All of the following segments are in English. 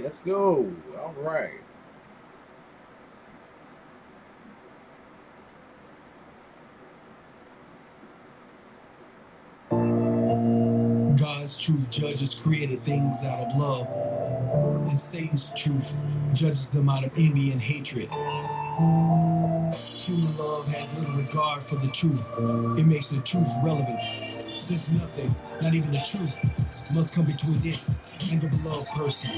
Let's go. All right. God's truth judges created things out of love, and Satan's truth judges them out of envy and hatred. Human love has little regard for the truth. It makes the truth relevant, since nothing, not even the truth, must come between it and the beloved person.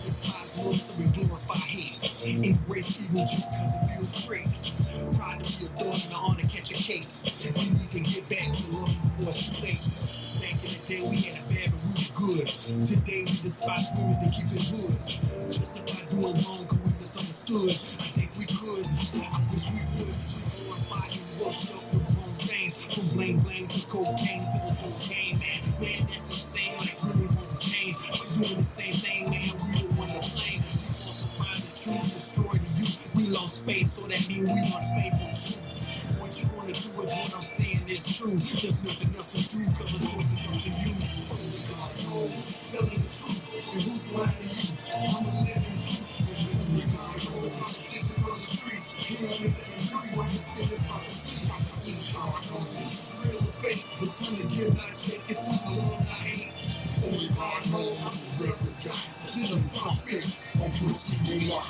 Despise love, so we glorify hate. Embrace evil just because it feels great. Pride to be adored and the honor catch a case. We need to get back to love before it's too late. Back in the day, we had a bad but we were good. Today, we despise women to keep it hood. Justify doing wrong because we misunderstood. I think we could. I wish we would. Glorify and worship the wrong things. From blame to cocaine to the cocaine, man. Man, that's insane. Like, really wants to change. We're doing the same thing, man. We don't want to blame. We want to find the truth, destroy the youth. We lost faith, so that means we unfaithful too. What you want to do if what I'm saying is true? There's nothing else to do because the choice is up to you. Only God knows, telling the truth. And who's lying to you? I'm a living proof. Only God knows, competition on the streets. He only living proof. Why you spin this prophecy? Prophecy's God knows. It's real or fake. It's time to give, not take. It's time to love, not hate. Only God knows, I'm real to die. Till I'm perfect. I'm pushing you up.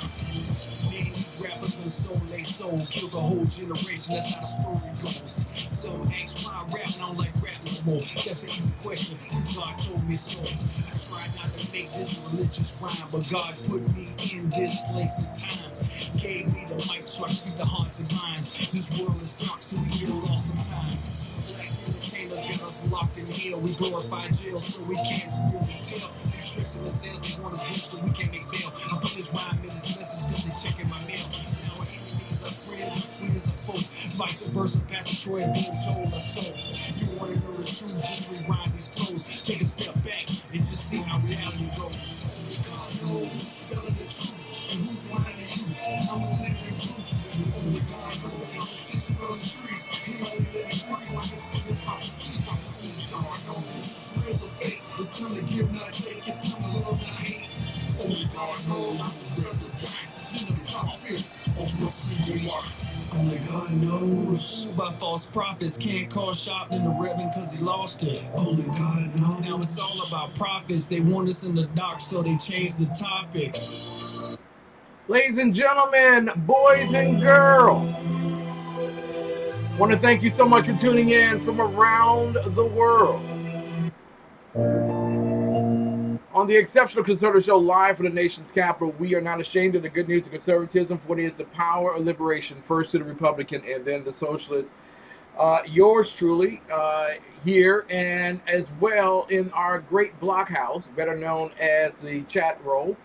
Man, these rappers done sold they soul, killed the whole generation, that's how the story goes. Some ask why I rap, and I don't like rap no more. That's an easy question, because God told me so. I tried not to make this a religious rhyme, but God put me in this place and time. Gave me the mic so I speak the hearts and minds. This world is dark, so we get lost sometimes. Black entertainers got us locked in hell. We glorify jail, so we can't really tell. Restriction the sales, they want us weak, so we can't make bail. I put this rhyme in this message because they checking my mail. Now our enemies are friends are foes. Vice versa, Pastor Troy and Bill told us so. You want to know the truth, just rewind these flows. Take a step back and just see how reality goes. Only God knows, telling the truth. And who's lying to you? I'm a living proof. Only God knows, competition on the streets. He only living proof, so I just put this prophecy. Prophecy's God knows. It's real or fake. It's time to give, not take. It's time to love, not hate. Only God knows, I'm real to die. Only God knows. Fooled by false prophets, can't call shop in the Reverend because he lost it. Only God knows. Now it's all about profits. They want us in the dock, so they changed the topic. Ladies and gentlemen, boys and girls, want to thank you so much for tuning in from around the world on the Exceptional Conservative Show, live from the nation's capital. We are not ashamed of the good news of conservatism, for it is the power of liberation, first to the Republican and then the Socialist. Yours truly here, and as well in our great blockhouse, better known as the chat roll.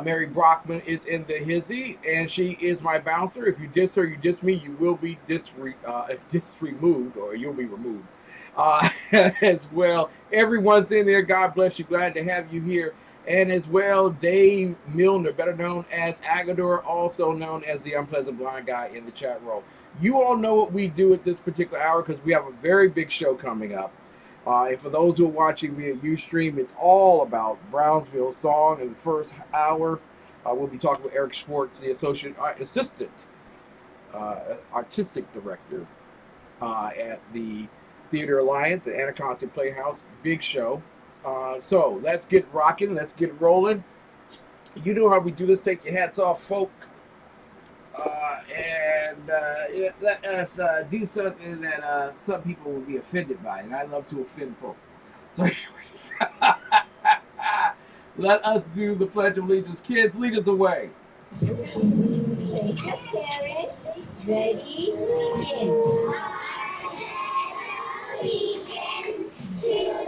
Mary Brockman is in the hizzy, and she is my bouncer. If you diss her, you diss me, you will be removed, or you'll be removed. As well, everyone's in there. God bless you. Glad to have you here. And as well, Dave Milner, better known as Agador, also known as the Unpleasant Blind Guy in the chat room. You all know what we do at this particular hour because we have a very big show coming up. And for those who are watching via Ustream, it's all about Brownsville song. In the first hour, we'll be talking with Eric Swartz, the assistant artistic director at the Theater Alliance at Anacostia Playhouse. Big show. So let's get rocking. Let's get rolling. You know how we do this. Take your hats off, folk. And let us do something that some people will be offended by. And I love to offend folk. So let us do the Pledge of Allegiance. Kids, lead us away. Ready, begin. Allegiance to the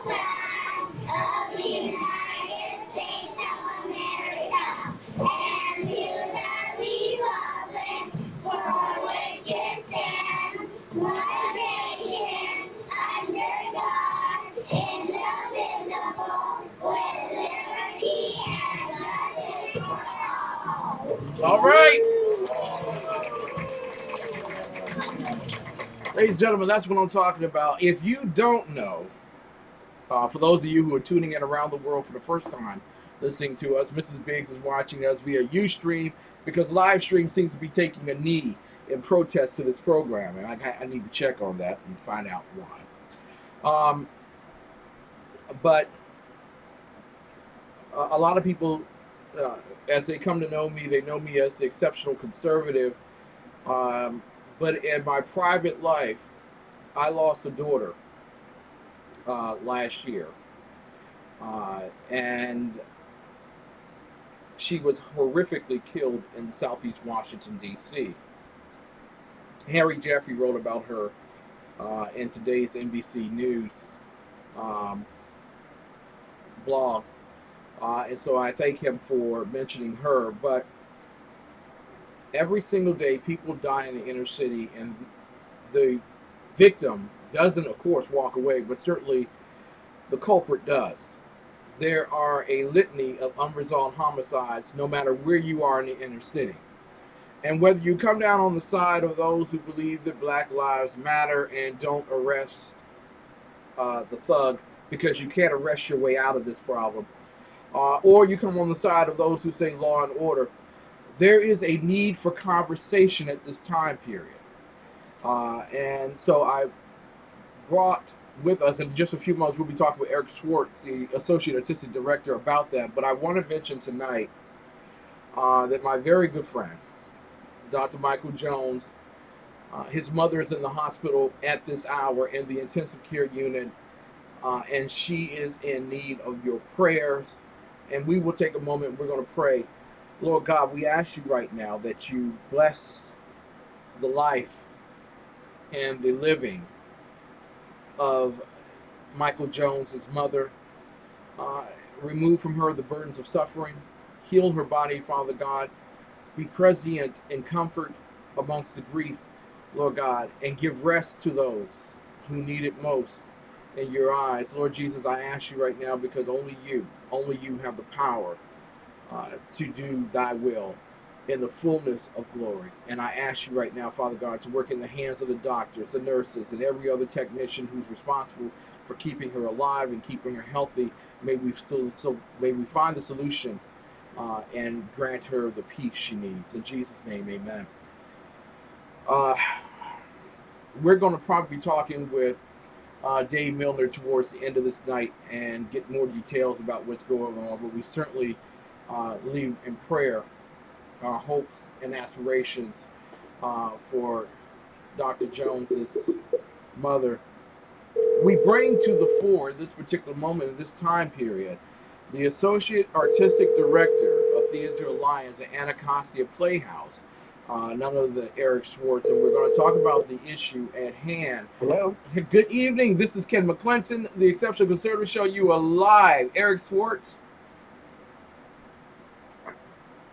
flag of the United States of America and to the republic for which it stands, one nation, under God, indivisible, with liberty and justice for all. All right. Ladies and gentlemen, that's what I'm talking about. If you don't know, for those of you who are tuning in around the world for the first time, listening to us. Mrs. Biggs is watching us via Ustream because live stream seems to be taking a knee in protest to this program, and I need to check on that and find out why. But a lot of people, as they come to know me, they know me as the exceptional conservative. But in my private life, I lost a daughter last year. And she was horrifically killed in Southeast Washington, D.C. Harry Jeffrey wrote about her in today's NBC News blog. And so I thank him for mentioning her. But every single day, people die in the inner city, and the victim doesn't, of course, walk away, but certainly the culprit does. There are a litany of unresolved homicides no matter where you are in the inner city. And whether you come down on the side of those who believe that Black Lives Matter and don't arrest the thug because you can't arrest your way out of this problem, or you come on the side of those who say law and order, there is a need for conversation at this time period. And so I brought with us, in just a few months, we'll be talking with Eric Swartz, the Associate Artistic Director, about that. But I want to mention tonight that my very good friend, Dr. Michael Jones, his mother is in the hospital at this hour in the intensive care unit, and she is in need of your prayers. And we will take a moment, we're going to pray. Lord God, we ask you right now that you bless the life and the living of Michael Jones's mother. Remove from her the burdens of suffering. Heal her body, Father God. Be present and comfort amongst the grief, Lord God, and give rest to those who need it most in your eyes. Lord Jesus, I ask you right now, because only you have the power to do thy will in the fullness of glory. And I ask you right now, Father God, to work in the hands of the doctors, the nurses, and every other technician who's responsible for keeping her alive and keeping her healthy. May we find the solution and grant her the peace she needs. In Jesus' name, amen. We're going to probably be talking with Dave Milner towards the end of this night and get more details about what's going on, but we certainly leave in prayer our hopes and aspirations for Dr. Jones's mother. We bring to the fore, in this particular moment, in this time period, the Associate Artistic Director of Theater Alliance at Anacostia Playhouse, none other than Eric Swartz, and we're going to talk about the issue at hand. Hello. Good evening. This is Ken McClinton, the Exceptional Conservative Show. You are live. Eric Swartz.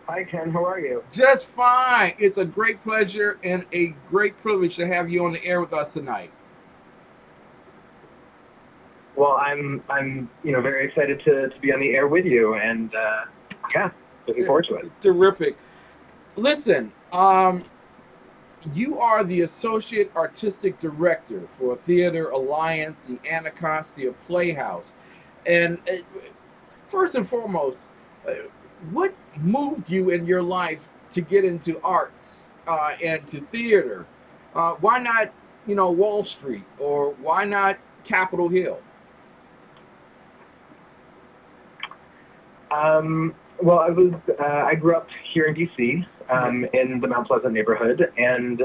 Hi, Ken. How are you? Just fine. It's a great pleasure and a great privilege to have you on the air with us tonight. Well, I'm very excited to be on the air with you, and yeah, looking forward to it. Terrific. Listen, you are the Associate Artistic Director for Theater Alliance, the Anacostia Playhouse, and first and foremost, what moved you in your life to get into arts and to theater? Why not, Wall Street, or why not Capitol Hill? Well, I grew up here in D.C. In the Mount Pleasant neighborhood, and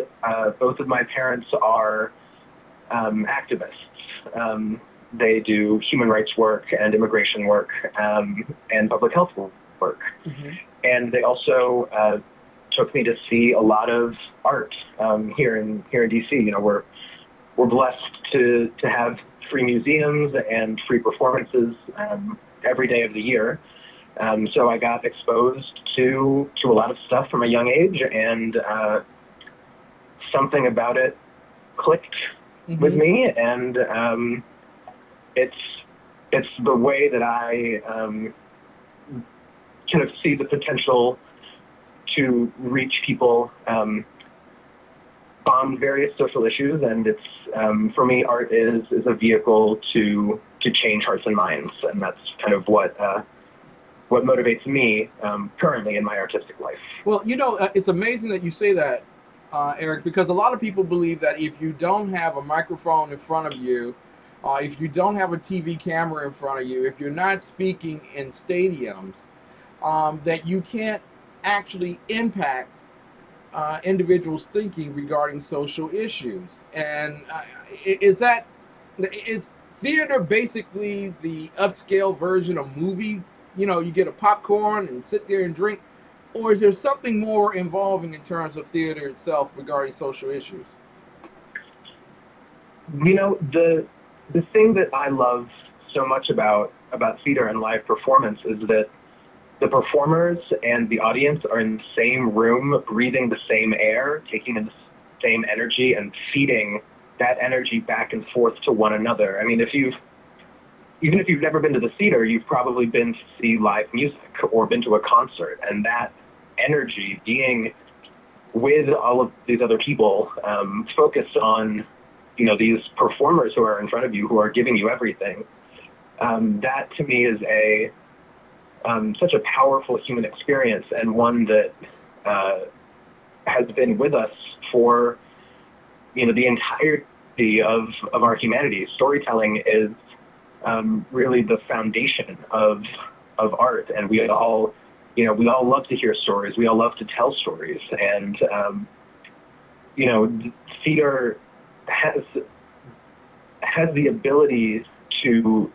both of my parents are activists. They do human rights work and immigration work and public health work. Mm-hmm. And they also took me to see a lot of art here in D.C. We're blessed to have free museums and free performances every day of the year. So I got exposed to a lot of stuff from a young age, and something about it clicked mm-hmm. with me, and it's the way that I kind of see the potential to reach people on various social issues, and it's for me, art is a vehicle to change hearts and minds, and that's kind of what what motivates me currently in my artistic life. Well, you know, it's amazing that you say that, Eric, because a lot of people believe that if you don't have a microphone in front of you, if you don't have a TV camera in front of you, if you're not speaking in stadiums, that you can't actually impact individuals' thinking regarding social issues. And is theater basically the upscale version of movie? You know, you get a popcorn and sit there and drink, or is there something more involving in terms of theater itself regarding social issues? You know, the thing that I love so much about theater and live performance is that the performers and the audience are in the same room, breathing the same air, taking in the same energy, and feeding that energy back and forth to one another. I mean, even if you've never been to the theater, you've probably been to see live music or been to a concert, and that energy, being with all of these other people, focused on, you know, these performers who are in front of you, who are giving you everything. That to me is such a powerful human experience, and one that has been with us for, you know, the entirety of our humanity. Storytelling is really the foundation of art, and we all love to hear stories. We all love to tell stories, and you know, theater has the ability to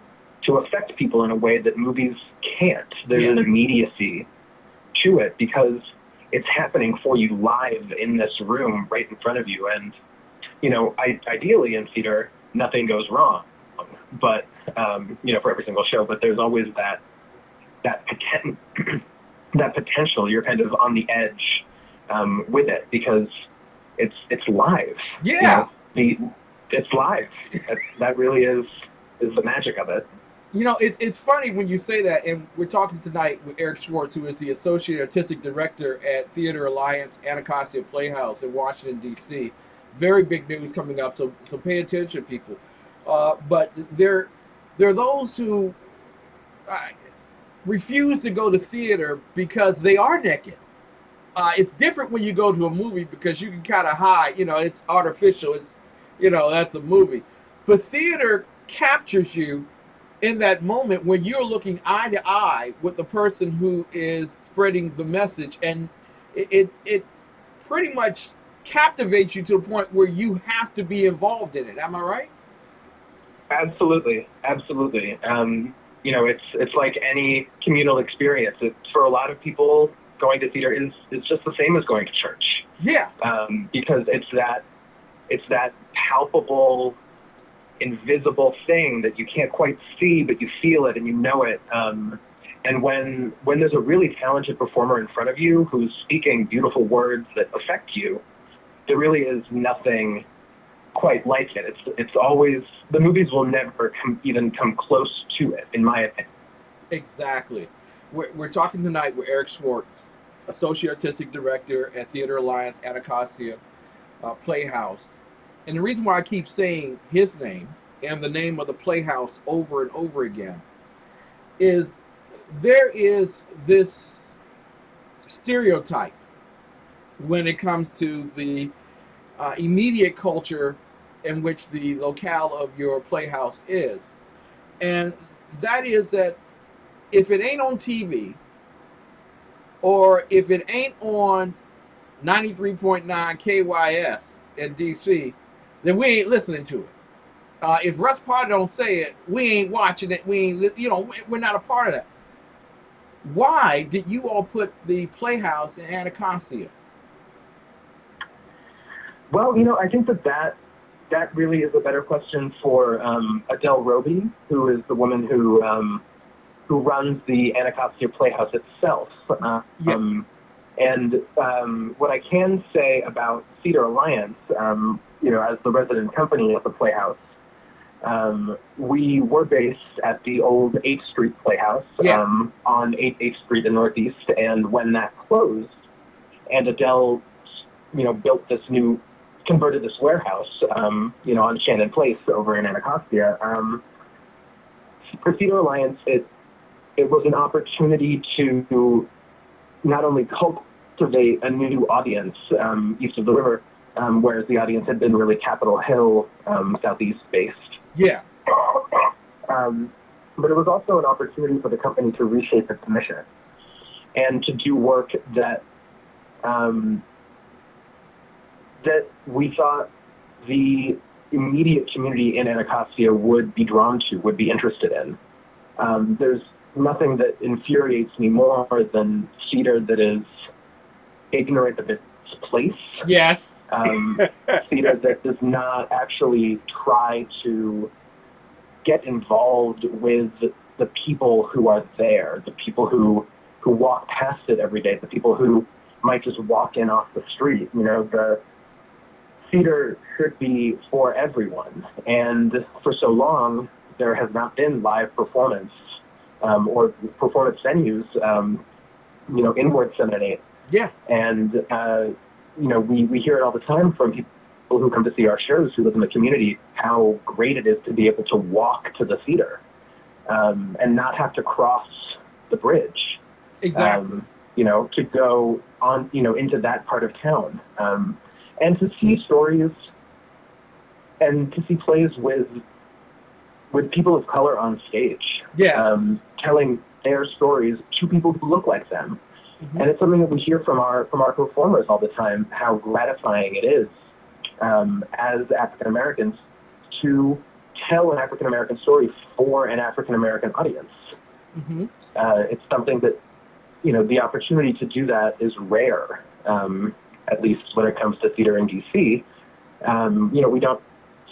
affect people in a way that movies can't. There's an immediacy to it because it's happening for you live in this room right in front of you. And, you know, ideally in theater, nothing goes wrong, but, you know, for every single show, but there's always that potential. You're kind of on the edge with it because it's live. Yeah. You know, it's live. That really is the magic of it. You know, it's funny when you say that, and we're talking tonight with Eric Swartz, who is the Associate Artistic Director at Theater Alliance Anacostia Playhouse in Washington, D.C. Very big news coming up, so pay attention, people. But there are those who refuse to go to theater because they are naked. It's different when you go to a movie because you can kind of hide, you know, it's artificial, it's, you know, that's a movie. But theater captures you in that moment when you're looking eye to eye with the person who is spreading the message, and it pretty much captivates you to the point where you have to be involved in it. Am I right? Absolutely. You know, it's like any communal experience. For a lot of people, going to theater is just the same as going to church. Yeah. Because it's that palpable, invisible thing that you can't quite see, but you feel it and you know it. And when there's a really talented performer in front of you who's speaking beautiful words that affect you, there really is nothing quite like it. It's always, the movies will never even come close to it, in my opinion. Exactly. We're talking tonight with Eric Swartz, Associate Artistic Director at Theater Alliance Anacostia Playhouse. And the reason why I keep saying his name and the name of the Playhouse over and over again is there is this stereotype when it comes to the immediate culture in which the locale of your playhouse is. And that is that if it ain't on TV, or if it ain't on 93.9 KYS in DC, then we ain't listening to it. If Russ Potter don't say it, we ain't watching it. We ain't, you know, we're not a part of that. Why did you all put the Playhouse in Anacostia? Well, you know, I think that really is a better question for Adele Roby, who is the woman who runs the Anacostia Playhouse itself. And what I can say about Theater Alliance, you know, as the resident company of the Playhouse, we were based at the old 8th Street Playhouse on 8th Street in Northeast. And when that closed, and Adele, you know, converted this warehouse, you know, on Shannon Place over in Anacostia, for Theater Alliance, it was an opportunity to not only cultivate a new audience east of the river, whereas the audience had been really Capitol Hill, southeast based. Yeah. But it was also an opportunity for the company to reshape its mission and to do work that that we thought the immediate community in Anacostia would be drawn to, would be interested in. There's nothing that infuriates me more than theater that is ignorant of its place. Yes. Theater that does not actually try to get involved with the people who are there, the people who walk past it every day, the people who might just walk in off the street. You know, the theater should be for everyone. And for so long, there has not been live performance or performance venues, you know, in Ward 7 and 8. Yeah. And, you know, we hear it all the time from people who come to see our shows who live in the community, how great it is to be able to walk to the theater and not have to cross the bridge. Exactly. You know, to go on, you know, into that part of town. And to see stories and to see plays with people of color on stage. Yes. Telling their stories to people who look like them. Mm-hmm. And it's something that we hear from our performers all the time, how gratifying it is as African Americans to tell an African American story for an African American audience. Mm-hmm. It's something that, you know, the opportunity to do that is rare, at least when it comes to theater in DC. You know, we don't,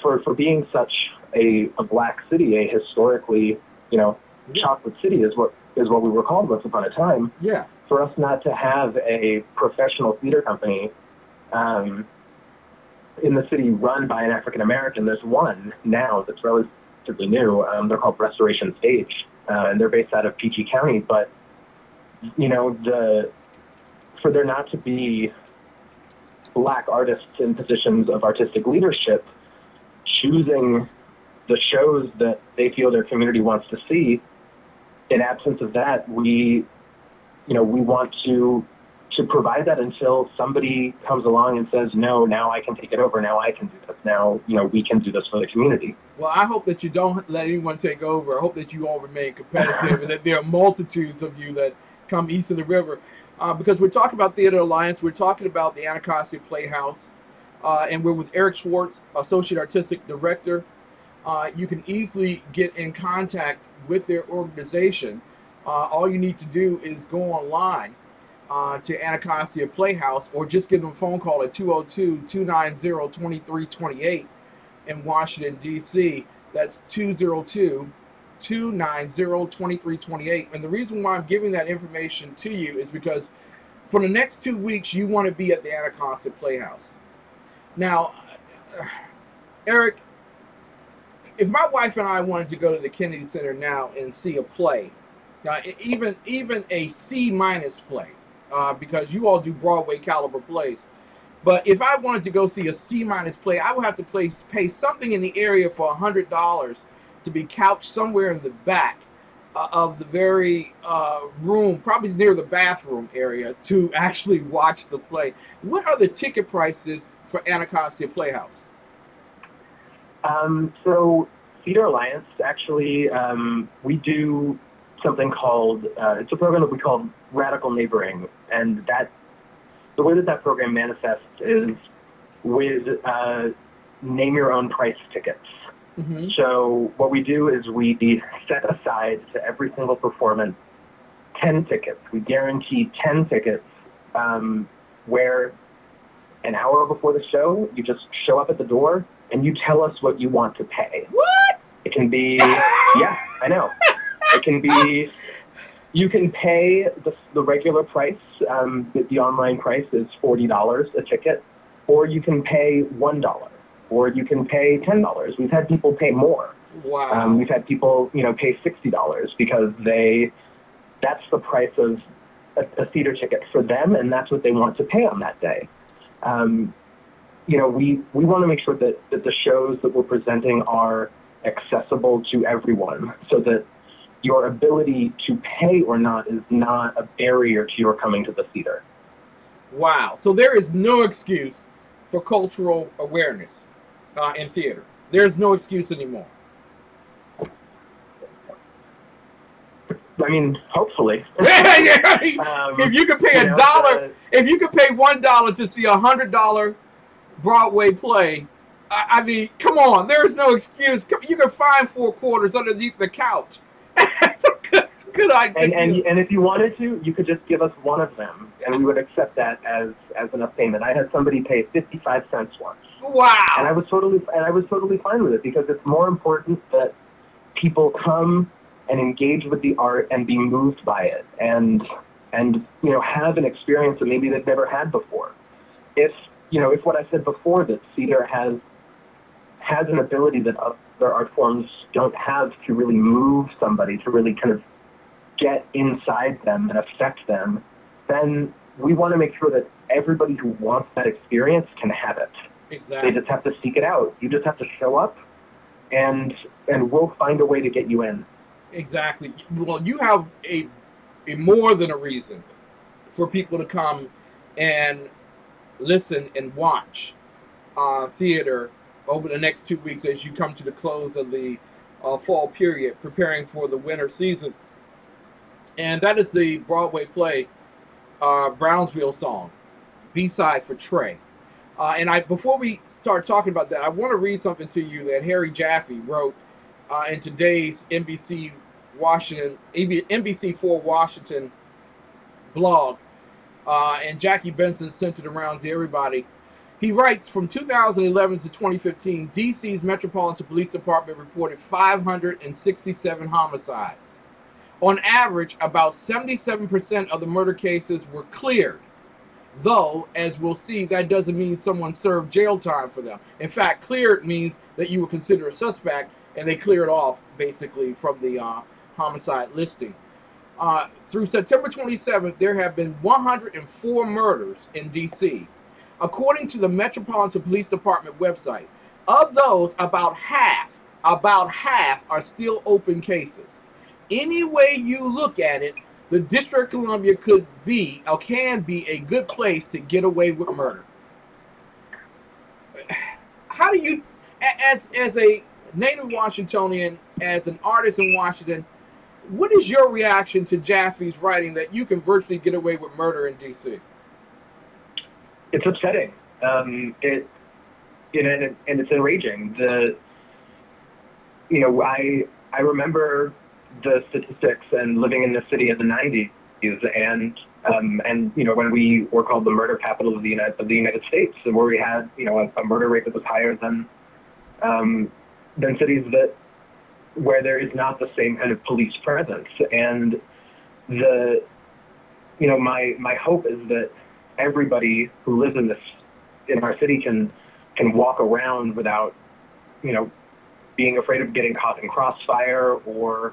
for being such a black city, a historically, you know, chocolate city is what we were called once upon a time. Yeah. For us not to have a professional theater company in the city run by an African American, there's one now that's relatively new. They're called Restoration Stage, and they're based out of PG County. But you know, for there not to be black artists in positions of artistic leadership, choosing the shows that they feel their community wants to see, in absence of that, we want to provide that until somebody comes along and says, no, now I can take it over. Now I can do this. Now, you know, we can do this for the community. Well, I hope that you don't let anyone take over. I hope that you all remain competitive and that there are multitudes of you that come east of the river. Because we're talking about Theater Alliance. We're talking about the Anacostia Playhouse. And we're with Eric Swartz, Associate Artistic Director. You can easily get in contact with their organization. All you need to do is go online to Anacostia Playhouse, or just give them a phone call at 202-290-2328 in Washington, D.C. That's 202-290-2328. And the reason why I'm giving that information to you is because for the next 2 weeks, you want to be at the Anacostia Playhouse. Now, Eric, if my wife and I wanted to go to the Kennedy Center now and see a play, even a C- play, because you all do Broadway caliber plays, but if I wanted to go see a C- play, I would have to pay something in the area for $100 to be couched somewhere in the back of the very room, probably near the bathroom area, to actually watch the play. What are the ticket prices for Anacostia Playhouse? So Theater Alliance, actually, we do something called, it's a program that we call Radical Neighboring. And the way that program manifests is with name your own price tickets. Mm-hmm. So what we do is we set aside to every single performance 10 tickets. We guarantee 10 tickets where an hour before the show, you just show up at the door and you tell us what you want to pay. What? It can be, yeah, I know. It can be, you can pay the regular price, the online price is $40 a ticket, or you can pay $1, or you can pay $10. We've had people pay more. Wow. We've had people, you know, pay $60 because that's the price of a theater ticket for them, and that's what they want to pay on that day. You know, we want to make sure that the shows that we're presenting are accessible to everyone, so that your ability to pay or not is not a barrier to your coming to the theater. Wow. So there is no excuse for cultural awareness in theater. There's no excuse anymore. I mean, hopefully. If you could pay $1, if you could pay $1 to see a $100 Broadway play, I mean, come on, there's no excuse. You can find 4 quarters underneath the couch. That's a good idea. And if you wanted to, you could just give us one of them, and we would accept that as enough payment. I had somebody pay 55 cents once. Wow. And I was totally fine with it, because it's more important that people come and engage with the art and be moved by it, and you know, have an experience that maybe they've never had before. If what I said before, that theater has an ability that other art forms don't have to really move somebody, to really kind of get inside them and affect them, then we want to make sure that everybody who wants that experience can have it. Exactly. They just have to seek it out. You just have to show up, and we'll find a way to get you in. Exactly. Well, you have a more than a reason for people to come and listen and watch theater over the next 2 weeks as you come to the close of the fall period, preparing for the winter season. And that is the Broadway play, Brownsville Song, B-side for Trey. And before we start talking about that, I want to read something to you that Harry Jaffe wrote in today's NBC4 Washington blog, and Jackie Benson sent it around to everybody. He writes, from 2011 to 2015, DC's Metropolitan Police Department reported 567 homicides. On average, about 77% of the murder cases were cleared. Though, as we'll see, that doesn't mean someone served jail time for them. In fact, cleared means that you were considered a suspect, and they cleared off, basically, from the homicide listing. Through September 27th, there have been 104 murders in D.C. According to the Metropolitan Police Department website, of those, about half are still open cases. Any way you look at it, the District of Columbia could be, or can be, a good place to get away with murder. How do you, as a native Washingtonian, as an artist in Washington, what is your reaction to Jaffe's writing that you can virtually get away with murder in D.C.? It's upsetting. And it's enraging. I remember the statistics and living in the city in the 90s, and when we were called the murder capital of the United States, and where we had a murder rate that was higher than cities where there is not the same kind of police presence. And my hope is that everybody who lives in our city can walk around without being afraid of getting caught in crossfire, or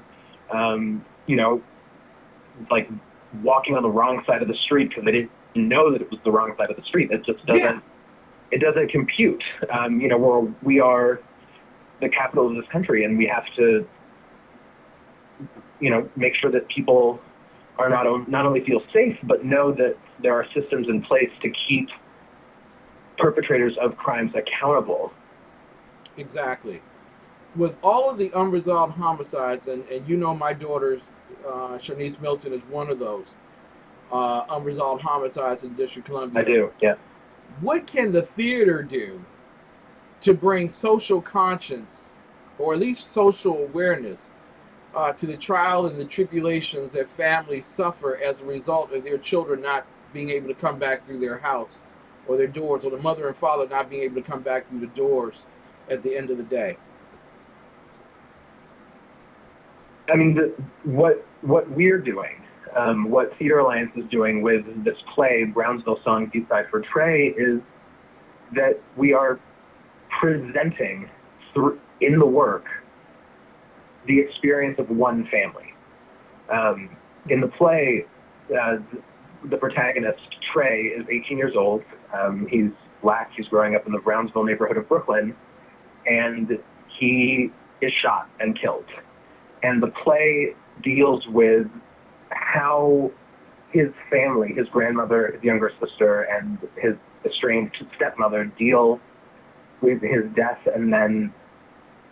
like walking on the wrong side of the street because they didn't know that it was the wrong side of the street. It just doesn't. It doesn't compute. We are the capital of this country, and we have to, make sure that people are not only feel safe, but know that there are systems in place to keep perpetrators of crimes accountable. Exactly. With all of the unresolved homicides, and my daughter's Shanice Milton is one of those unresolved homicides in District of Columbia. I do, yeah. What can the theater do to bring social conscience, or at least social awareness, to the trial and the tribulations that families suffer as a result of their children not being able to come back through their house or their doors, or the mother and father not being able to come back through the doors at the end of the day? I mean, what we're doing, what Theater Alliance is doing with this play, Brownsville Song, B-side for Trey, is that we are presenting in the work the experience of one family. In the play, the protagonist, Trey, is 18 years old. He's Black. He's growing up in the Brownsville neighborhood of Brooklyn, and he is shot and killed. And the play deals with how his family, his grandmother, his younger sister, and his estranged stepmother deal with his death, and then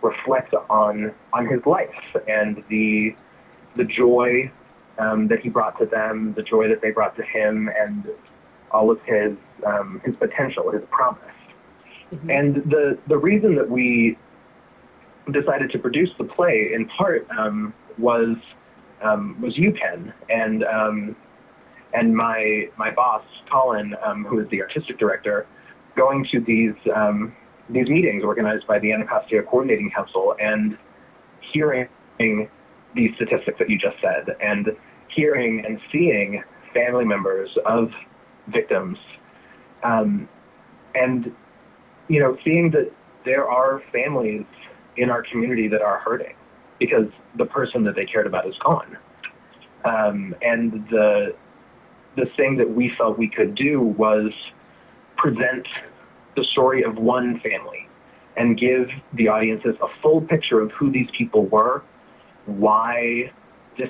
reflect on his life and the joy that he brought to them, the joy that they brought to him, and all of his potential, his promise. Mm-hmm. And the reason that we decided to produce the play, in part, was you, Ken, and my boss, Colin, who is the artistic director, going to these meetings organized by the Anacostia Coordinating Council and hearing these statistics that you just said, and hearing and seeing family members of victims, and seeing that there are families in our community that are hurting because the person that they cared about is gone. And the thing that we felt we could do was present the story of one family and give the audiences a full picture of who these people were, why this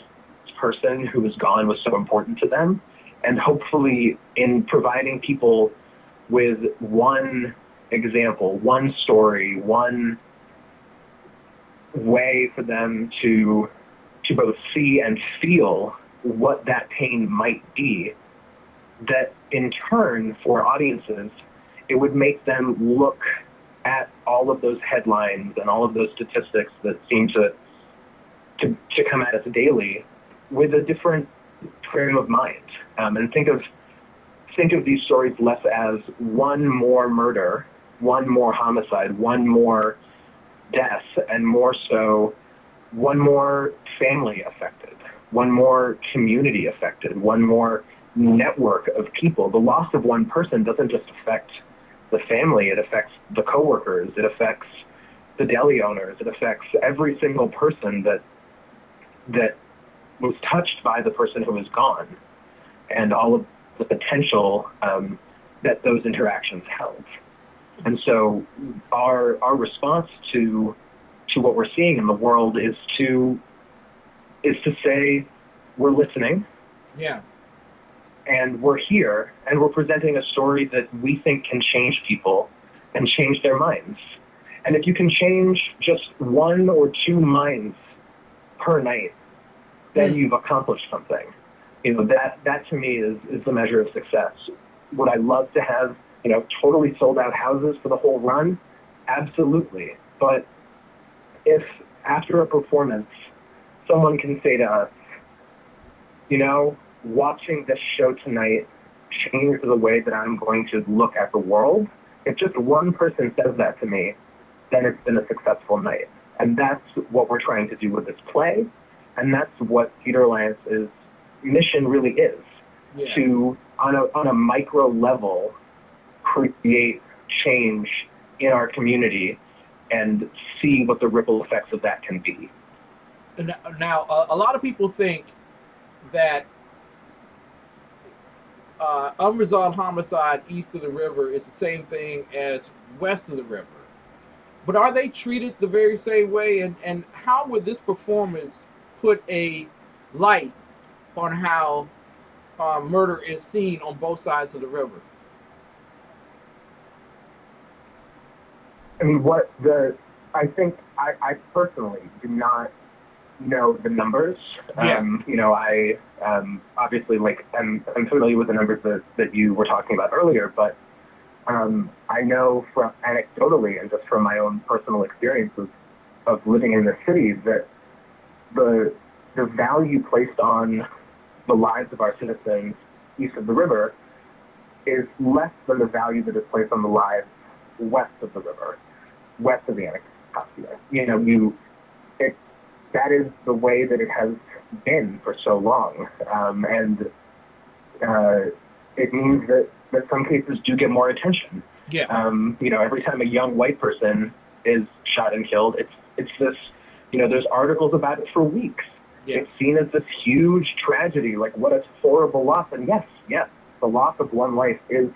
person who was gone was so important to them, and hopefully in providing people with one example, one story, one way for them to both see and feel what that pain might be, that in turn for audiences, it would make them look at all of those headlines and all of those statistics that seem to come at us daily with a different frame of mind, and think of these stories less as one more murder, one more homicide, one more death, and more so one more family affected, one more community affected, one more network of people. The loss of one person doesn't just affect the family, it affects the coworkers, it affects the deli owners, it affects every single person that was touched by the person who is gone, and all of the potential that those interactions held. And so our response to what we're seeing in the world is to say, we're listening. Yeah. And we're here, and we're presenting a story that we think can change people and change their minds. And if you can change just 1 or 2 minds per night, then you've accomplished something. That to me is the measure of success. Would I love to have, totally sold out houses for the whole run? Absolutely. But if after a performance, someone can say to us, watching this show tonight changed the way that I'm going to look at the world, if just one person says that to me, then it's been a successful night. And that's what we're trying to do with this play. And that's what Theater Alliance's mission really is, to, on a micro level, create change in our community and see what the ripple effects of that can be. Now, a lot of people think that unresolved homicide east of the river is the same thing as west of the river. But are they treated the very same way? And how would this performance put a light on how murder is seen on both sides of the river? I mean, I think I personally do not know the numbers. Yeah. I obviously I'm familiar with the numbers that you were talking about earlier, but I know from anecdotally and just from my own personal experiences of living in the city that the value placed on the lives of our citizens east of the river is less than the value that is placed on the lives west of the river, west of the Anacostia. That is the way that it has been for so long. And it means that some cases do get more attention. Yeah. Every time a young white person is shot and killed, it's this, there's articles about it for weeks. Yeah. It's seen as this huge tragedy, like what a horrible loss. And yes, the loss of one life is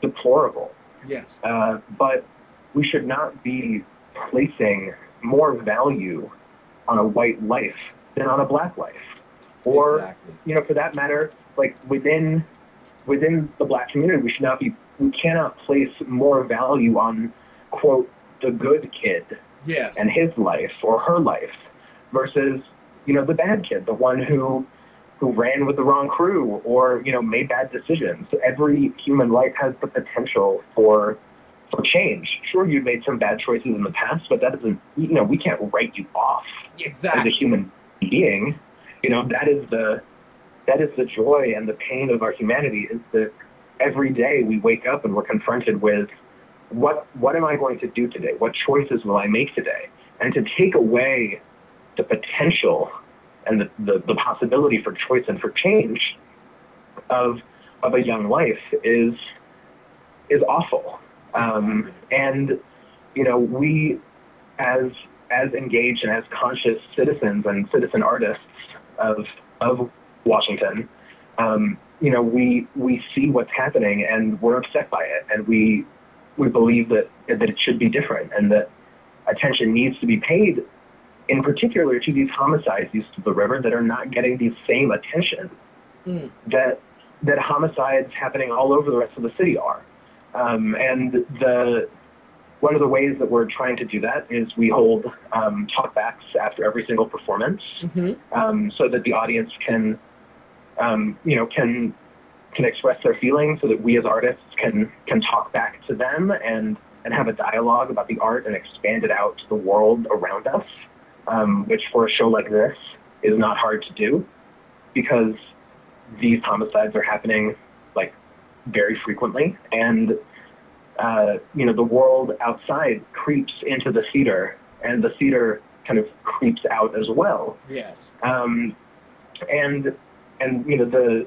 deplorable. Yes. But we should not be placing more value on a white life than on a black life. Or, Exactly. you know, for that matter, like within the black community, we cannot place more value on, quote, the good kid Yes. and his life or her life versus, you know, the bad kid, the one who ran with the wrong crew or, you know, made bad decisions. Every human life has the potential for change. Sure, you've made some bad choices in the past, but that doesn't, you know, we can't write you off Exactly. as a human being. You know, that is the joy and the pain of our humanity, is that every day we wake up and we're confronted with what am I going to do today? What choices will I make today? And to take away the potential and the possibility for choice and for change of a young life is awful. And, you know, we as engaged and as conscious citizens and citizen artists of Washington, you know, we see what's happening and we're upset by it, and we believe that it should be different, and that attention needs to be paid, in particular, to these homicides east of the river that are not getting the same attention that homicides happening all over the rest of the city are. And one of the ways that we're trying to do that is we hold talkbacks after every single performance, so that the audience can, you know, can express their feelings, so that we as artists can talk back to them and have a dialogue about the art and expand it out to the world around us, which for a show like this is not hard to do, because these homicides are happening like very frequently, and you know, the world outside creeps into the theater, and the theater kind of creeps out as well. Yes. And you know,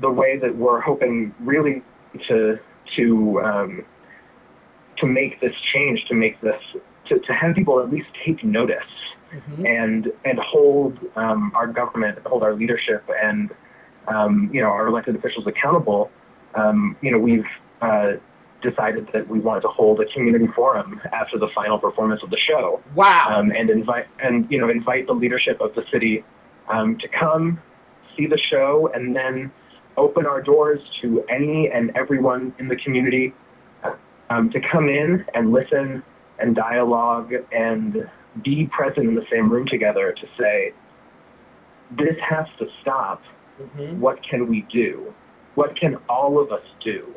the way that we're hoping really to make this change, to make this, to have people at least take notice, and hold our government, hold our leadership, and you know, our elected officials accountable. You know, we've decided that we wanted to hold a community forum after the final performance of the show. Wow. And invite the leadership of the city to come see the show, and then open our doors to any and everyone in the community to come in and listen and dialogue and be present in the same room together to say, this has to stop. What can we do? What can all of us do?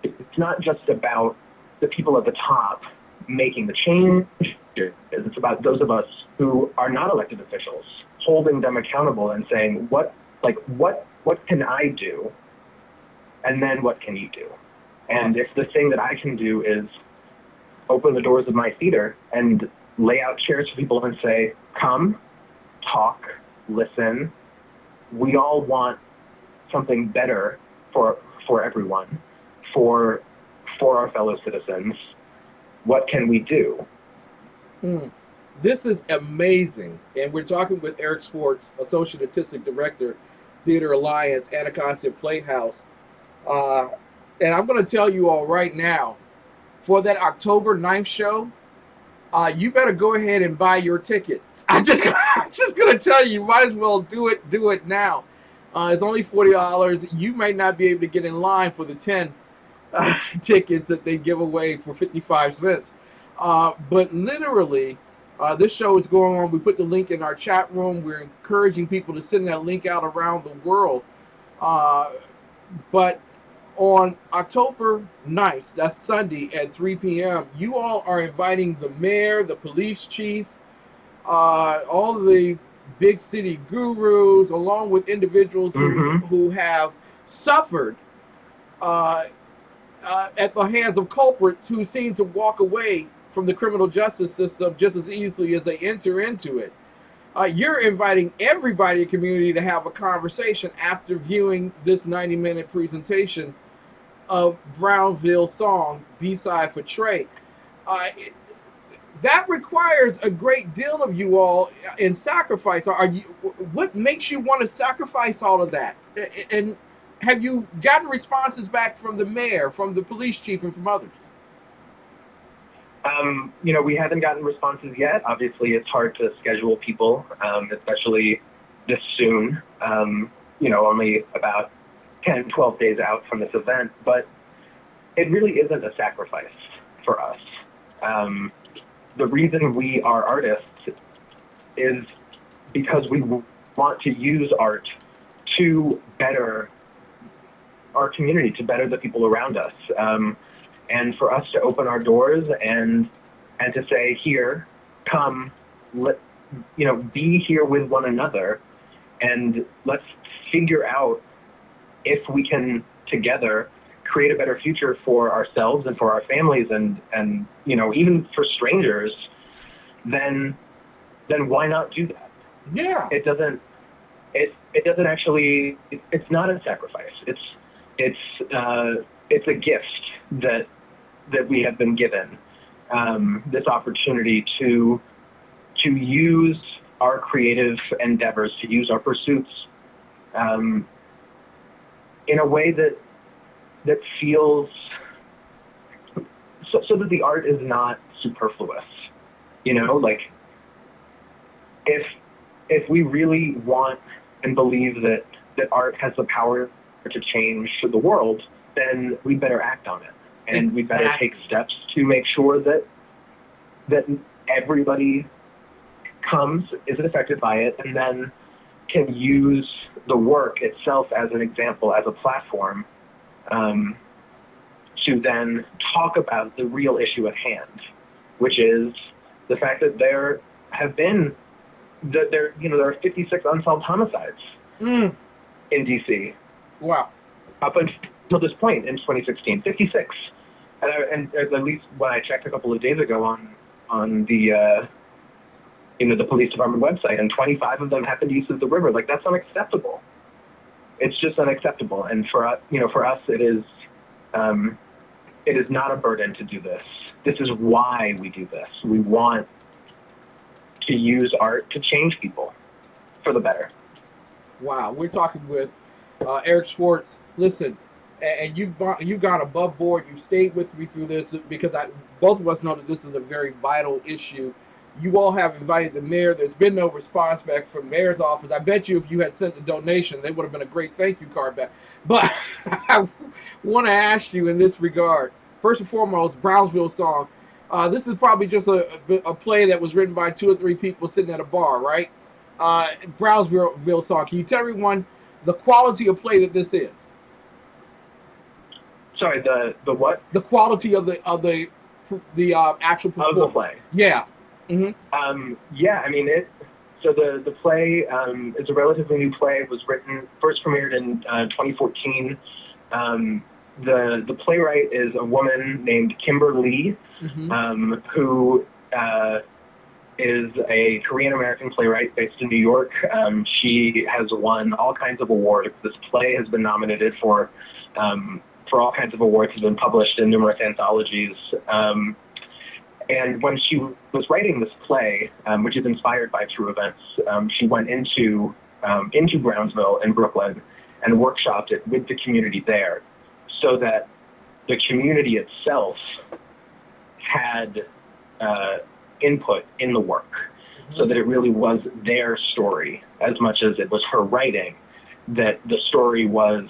It's not just about the people at the top making the change. It's about those of us who are not elected officials, holding them accountable and saying, what can I do? And then what can you do? And if the thing that I can do is open the doors of my theater and lay out chairs for people and say, come, talk, listen. We all want something better for everyone, for our fellow citizens. What can we do? This is amazing. And we're talking with Eric Swartz, Associate Artistic Director, Theater Alliance, Anacostia Playhouse. And I'm going to tell you all right now, for that October 9th show, you better go ahead and buy your tickets. I'm just going to tell you, might as well do it now. It's only $40. You might not be able to get in line for the 10 tickets that they give away for 55 cents. But literally, this show is going on. We put the link in our chat room. We're encouraging people to send that link out around the world. But on October 9th, that's Sunday at 3 p.m., you all are inviting the mayor, the police chief, all of the big city gurus, along with individuals who have suffered at the hands of culprits who seem to walk away from the criminal justice system just as easily as they enter into it. You're inviting everybody in the community to have a conversation after viewing this 90-minute presentation of Brownsville song, B-side for Trey. That requires a great deal of you all in sacrifice. What makes you want to sacrifice all of that? And have you gotten responses back from the mayor, from the police chief, and from others? You know, we haven't gotten responses yet. Obviously, it's hard to schedule people, especially this soon, you know, only about 10, 12 days out from this event. But it really isn't a sacrifice for us. The reason we are artists is because we want to use art to better our community, to better the people around us. And for us to open our doors and to say, here, come, let, you know, be here with one another, and let's figure out if we can together create a better future for ourselves and for our families and you know, even for strangers, then why not do that? Yeah. It doesn't actually, it's not a sacrifice. It's a gift that we have been given, this opportunity to use our creative endeavors, to use our pursuits in a way that feels so that the art is not superfluous. You know, like if we really want and believe that art has the power to change the world, then we better act on it. And we better take steps to make sure that everybody is affected by it, and then can use the work itself as an example, as a platform, to then talk about the real issue at hand, which is the fact that there are 56 unsolved homicides in DC. Wow. Up until this point in 2016, 56. And at least when I checked a couple of days ago on the the police department website, and 25 of them happened east of the river. Like, that's unacceptable. It's just unacceptable. And for us, it is not a burden to do this. This is why we do this. We want to use art to change people for the better. Wow, we're talking with Eric Swartz. Listen, and you've gone above board. You've stayed with me through this because both of us know that this is a very vital issue. You all have invited the mayor. There's been no response back from the mayor's office. I bet you if you had sent a donation, they would have been a great thank you card back. But I want to ask you in this regard, first and foremost, Brownsville song. This is probably just a play that was written by 2 or 3 people sitting at a bar, right? Brownsville song. Can you tell everyone the quality of play that this is? Sorry, the what? The quality of the actual performance. Of the play. Yeah. Mm-hmm. Yeah, I mean, so the play is a relatively new play. It was first premiered in 2014. The playwright is a woman named Kimber Lee, who is a Korean-American playwright based in New York. She has won all kinds of awards. This play has been nominated for all kinds of awards. It's been published in numerous anthologies. And when she was writing this play, which is inspired by true events, she went into Brownsville in Brooklyn and workshopped it with the community there, so that the community itself had input in the work, so that it really was their story as much as it was her writing, that the story was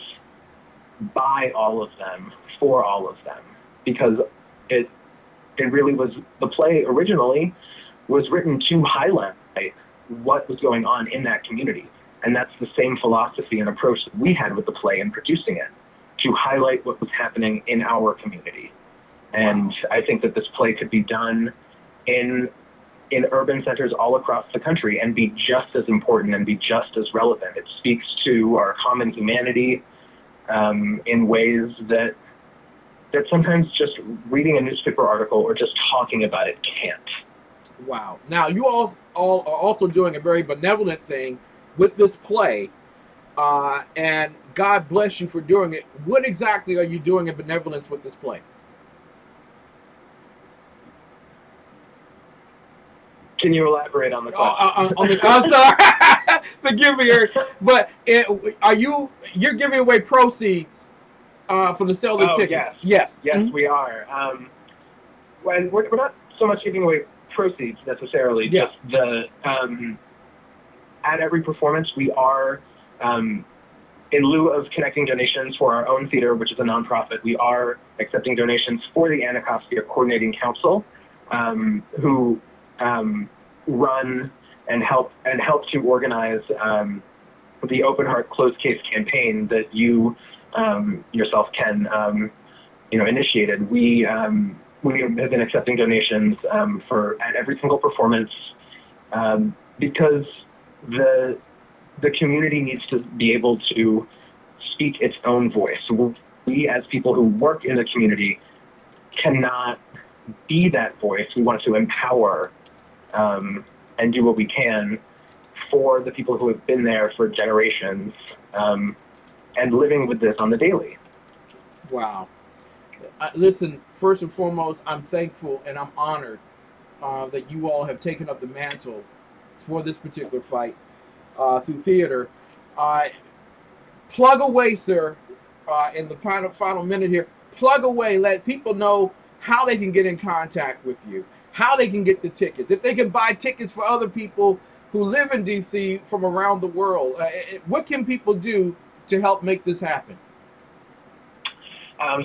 by all of them, for all of them, because it really was, the play originally was written to highlight what was going on in that community. And that's the same philosophy and approach that we had with the play and producing it, to highlight what was happening in our community. And I think that this play could be done in urban centers all across the country and be just as important and be just as relevant. It speaks to our common humanity in ways that sometimes just reading a newspaper article or just talking about it can't. Wow. Now, you all are also doing a very benevolent thing with this play, and God bless you for doing it. What exactly are you doing in benevolence with this play? Can you elaborate on the question? I'm sorry. Forgive me, Eric. But you're giving away proceeds from the sale of the tickets? Yes, we are. When we're not so much giving away proceeds necessarily. Yeah. Just the at every performance we are, in lieu of connecting donations for our own theater, which is a nonprofit, we are accepting donations for the Anacostia Coordinating Council, who run and help to organize the Open Heart Closed Case campaign that you yourself can initiated. We have been accepting donations for at every single performance because the community needs to be able to speak its own voice. We, as people who work in the community, cannot be that voice. We want to empower and do what we can for the people who have been there for generations and living with this on the daily. Wow. Listen, first and foremost, I'm thankful and I'm honored that you all have taken up the mantle for this particular fight through theater. Plug away, sir, in the final minute here. Plug away. Let people know how they can get in contact with you, how they can get the tickets, if they can buy tickets for other people who live in D.C. from around the world. What can people do to help make this happen?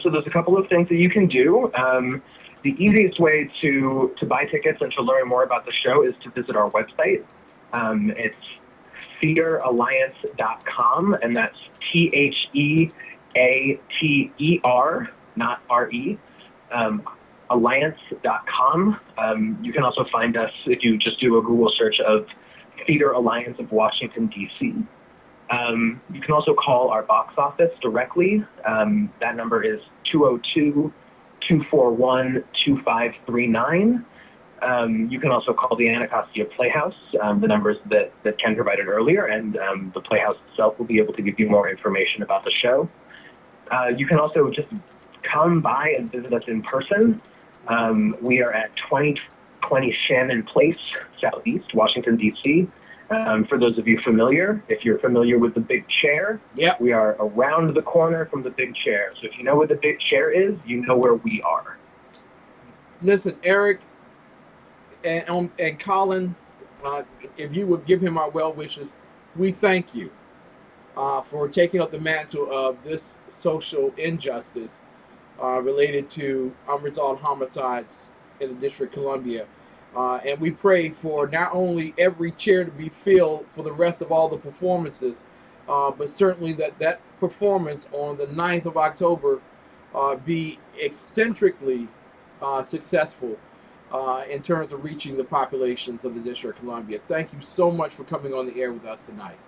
So there's a couple of things that you can do. The easiest way to buy tickets and to learn more about the show is to visit our website. It's theateralliance.com, and that's THEATER, not RE, alliance.com. You can also find us if you just do a Google search of Theater Alliance of Washington, D.C. You can also call our box office directly. That number is 202-241-2539. You can also call the Anacostia Playhouse, the numbers that Ken provided earlier, and the Playhouse itself will be able to give you more information about the show. You can also just come by and visit us in person. We are at 2020 Shannon Place, Southeast, Washington, D.C. For those of you familiar, if you're familiar with the Big Chair, yep, we are around the corner from the Big Chair. So if you know where the Big Chair is, you know where we are. Listen, Eric and Colin, if you would give him our well wishes, we thank you for taking up the mantle of this social injustice related to unresolved homicides in the District of Columbia. And we pray for not only every chair to be filled for the rest of all the performances, but certainly that performance on the 9th of October be eccentrically successful in terms of reaching the populations of the District of Columbia. Thank you so much for coming on the air with us tonight.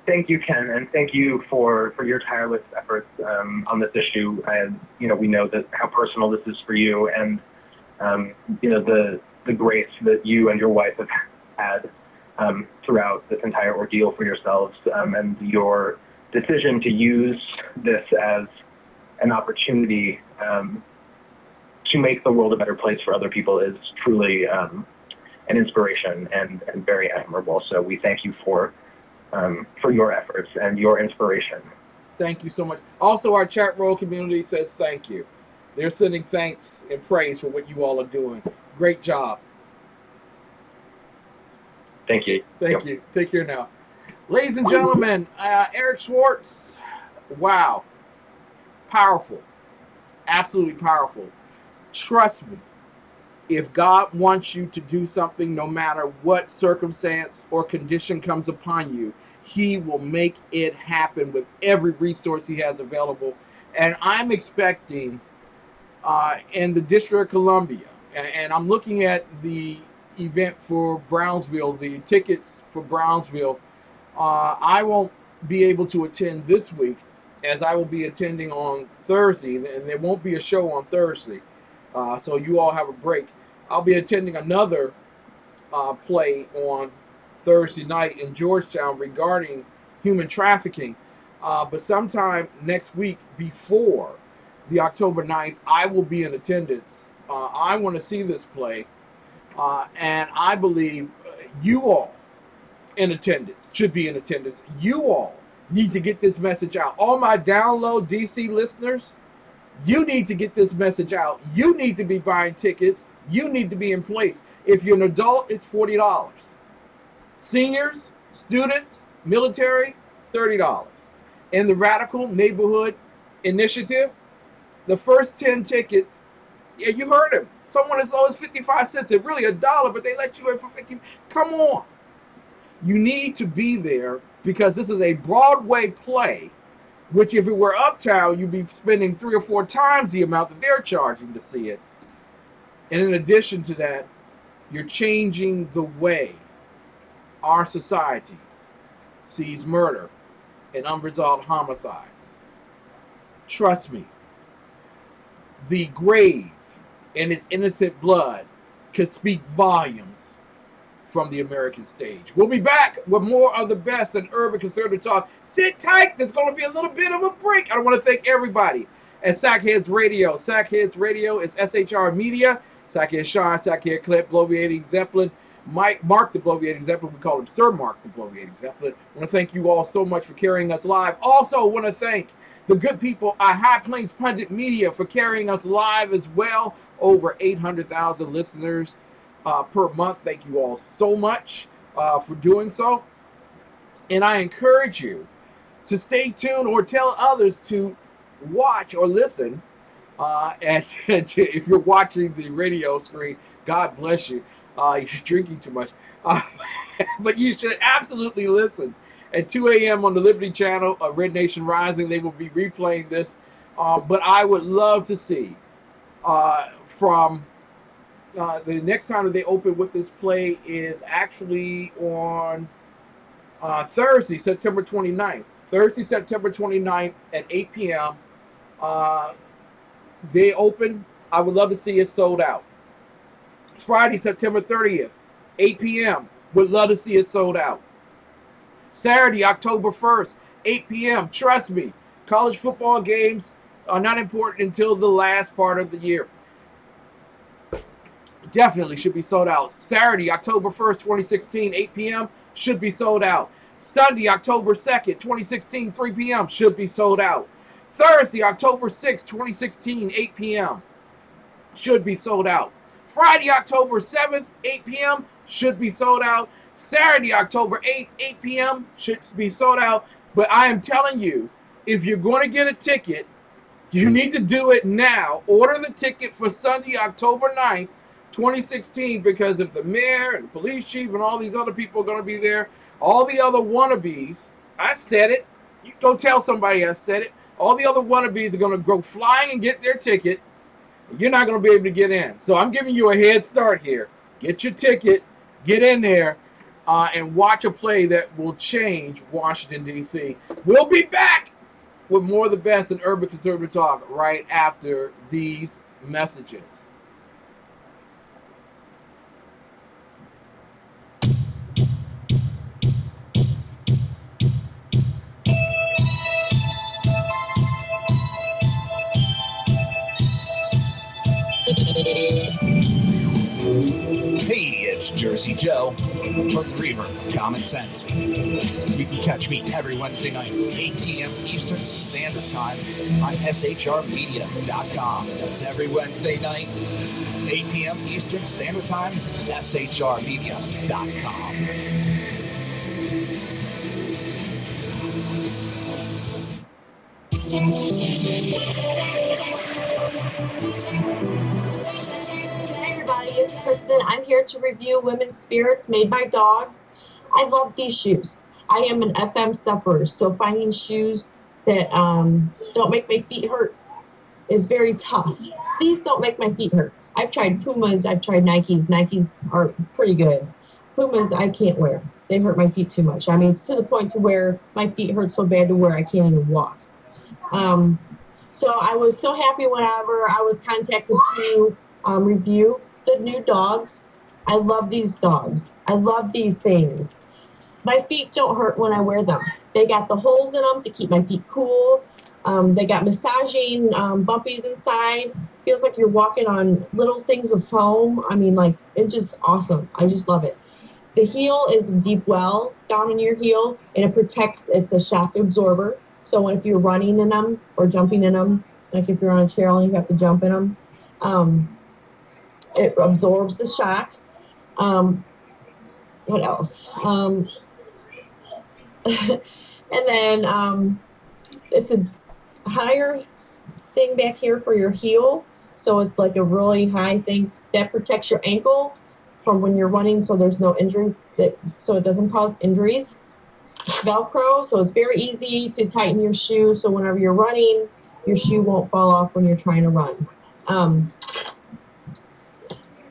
Thank you, Ken, and thank you for your tireless efforts on this issue. And we know that how personal this is for you, and the grace that you and your wife have had throughout this entire ordeal for yourselves, and your decision to use this as an opportunity to make the world a better place for other people is truly an inspiration and very admirable. So we thank you for your efforts and your inspiration. Thank you so much. Also, our chat roll community says thank you. They're sending thanks and praise for what you all are doing. Great job. Thank you. Thank you. Take care now. Ladies and gentlemen, Eric Swartz, wow. Powerful. Absolutely powerful. Trust me, if God wants you to do something, no matter what circumstance or condition comes upon you, he will make it happen with every resource he has available. And I'm expecting in the District of Columbia, and I'm looking at the event for Brownsville, the tickets for Brownsville. I won't be able to attend this week, as I will be attending on Thursday, and there won't be a show on Thursday. So you all have a break. I'll be attending another play on Thursday night in Georgetown regarding human trafficking. But sometime next week before the October 9th, I will be in attendance. I want to see this play. And I believe you all in attendance should be in attendance. You all need to get this message out. All my download DC listeners, you need to get this message out. You need to be buying tickets. You need to be in place. If you're an adult, it's $40. Seniors, students, military, $30. And the Radical Neighborhood Initiative, the first 10 tickets, yeah, you heard him. Someone as low as 55 cents. It's really $1, but they let you in for 50. Come on. You need to be there because this is a Broadway play, which if it were uptown, you'd be spending 3 or 4 times the amount that they're charging to see it. And in addition to that, you're changing the way our society sees murder and unresolved homicides. Trust me, the grave and its innocent blood could speak volumes from the American stage. We'll be back with more of the best in urban conservative talk. Sit tight. There's going to be a little bit of a break. I want to thank everybody at Sackheads Radio. Sackheads Radio is SHR Media. Sackhead Sean, Sackhead Clip, Bloviating Zeppelin, Mark the Bloviating Zeppelin. We call him Sir Mark the Bloviating Zeppelin. I want to thank you all so much for carrying us live. Also, I want to thank the good people at High Plains Pundit Media for carrying us live as well. Over 800,000 listeners per month. Thank you all so much for doing so. And I encourage you to stay tuned or tell others to watch or listen. If you're watching the radio screen, God bless you. You're drinking too much. But you should absolutely listen. At 2 a.m. on the Liberty Channel, Red Nation Rising, they will be replaying this. But I would love to see from the next time that they open with this play is actually on Thursday, September 29th. Thursday, September 29th at 8 p.m. They open. I would love to see it sold out. Friday, September 30th, 8 p.m. Would love to see it sold out. Saturday, October 1st, 8 p.m. Trust me, college football games are not important until the last part of the year. Definitely should be sold out. Saturday, October 1st, 2016, 8 p.m. should be sold out. Sunday, October 2nd, 2016, 3 p.m. should be sold out. Thursday, October 6th, 2016, 8 p.m. should be sold out. Friday, October 7th, 8 p.m. should be sold out. Saturday, October 8th, 8 p.m. should be sold out. But I am telling you, if you're going to get a ticket, you need to do it now. Order the ticket for Sunday, October 9th, 2016, because if the mayor and police chief and all these other people are going to be there, all the other wannabes, I said it, you go tell somebody I said it, all the other wannabes are going to go flying and get their ticket. You're not going to be able to get in. So I'm giving you a head start here. Get your ticket, get in there, and watch a play that will change Washington, D.C. We'll be back with more of the best in urban conservative talk right after these messages. Hey, it's Jersey Joe, Hook Reaver, Common Sense. You can catch me every Wednesday night, 8 p.m. Eastern Standard Time on SHRmedia.com. That's every Wednesday night, 8 p.m. Eastern Standard Time, SHRmedia.com. Hi everybody, it's Kristen. I'm here to review women's spirits made by dogs. I love these shoes. I am an FM sufferer, so finding shoes that don't make my feet hurt is very tough. These don't make my feet hurt. I've tried Pumas, I've tried Nikes. Nikes are pretty good. Pumas I can't wear. They hurt my feet too much. I mean, it's to the point to where my feet hurt so bad to where I can't even walk. So I was so happy whenever I was contacted to review the new dogs. I love these dogs. I love these things. My feet don't hurt when I wear them. They got the holes in them to keep my feet cool. They got massaging bumpies inside. Feels like you're walking on little things of foam. I mean, like, it's just awesome. I just love it. The heel is a deep well down in your heel, and it protects. It's a shock absorber. So if you're running in them or jumping in them, like if you're on a chair and you have to jump in them, it absorbs the shock. What else? And then it's a higher thing back here for your heel. So it's like a really high thing that protects your ankle from when you're running, so there's no injuries, so it doesn't cause injuries. It's Velcro, so it's very easy to tighten your shoe, so whenever you're running, your shoe won't fall off when you're trying to run.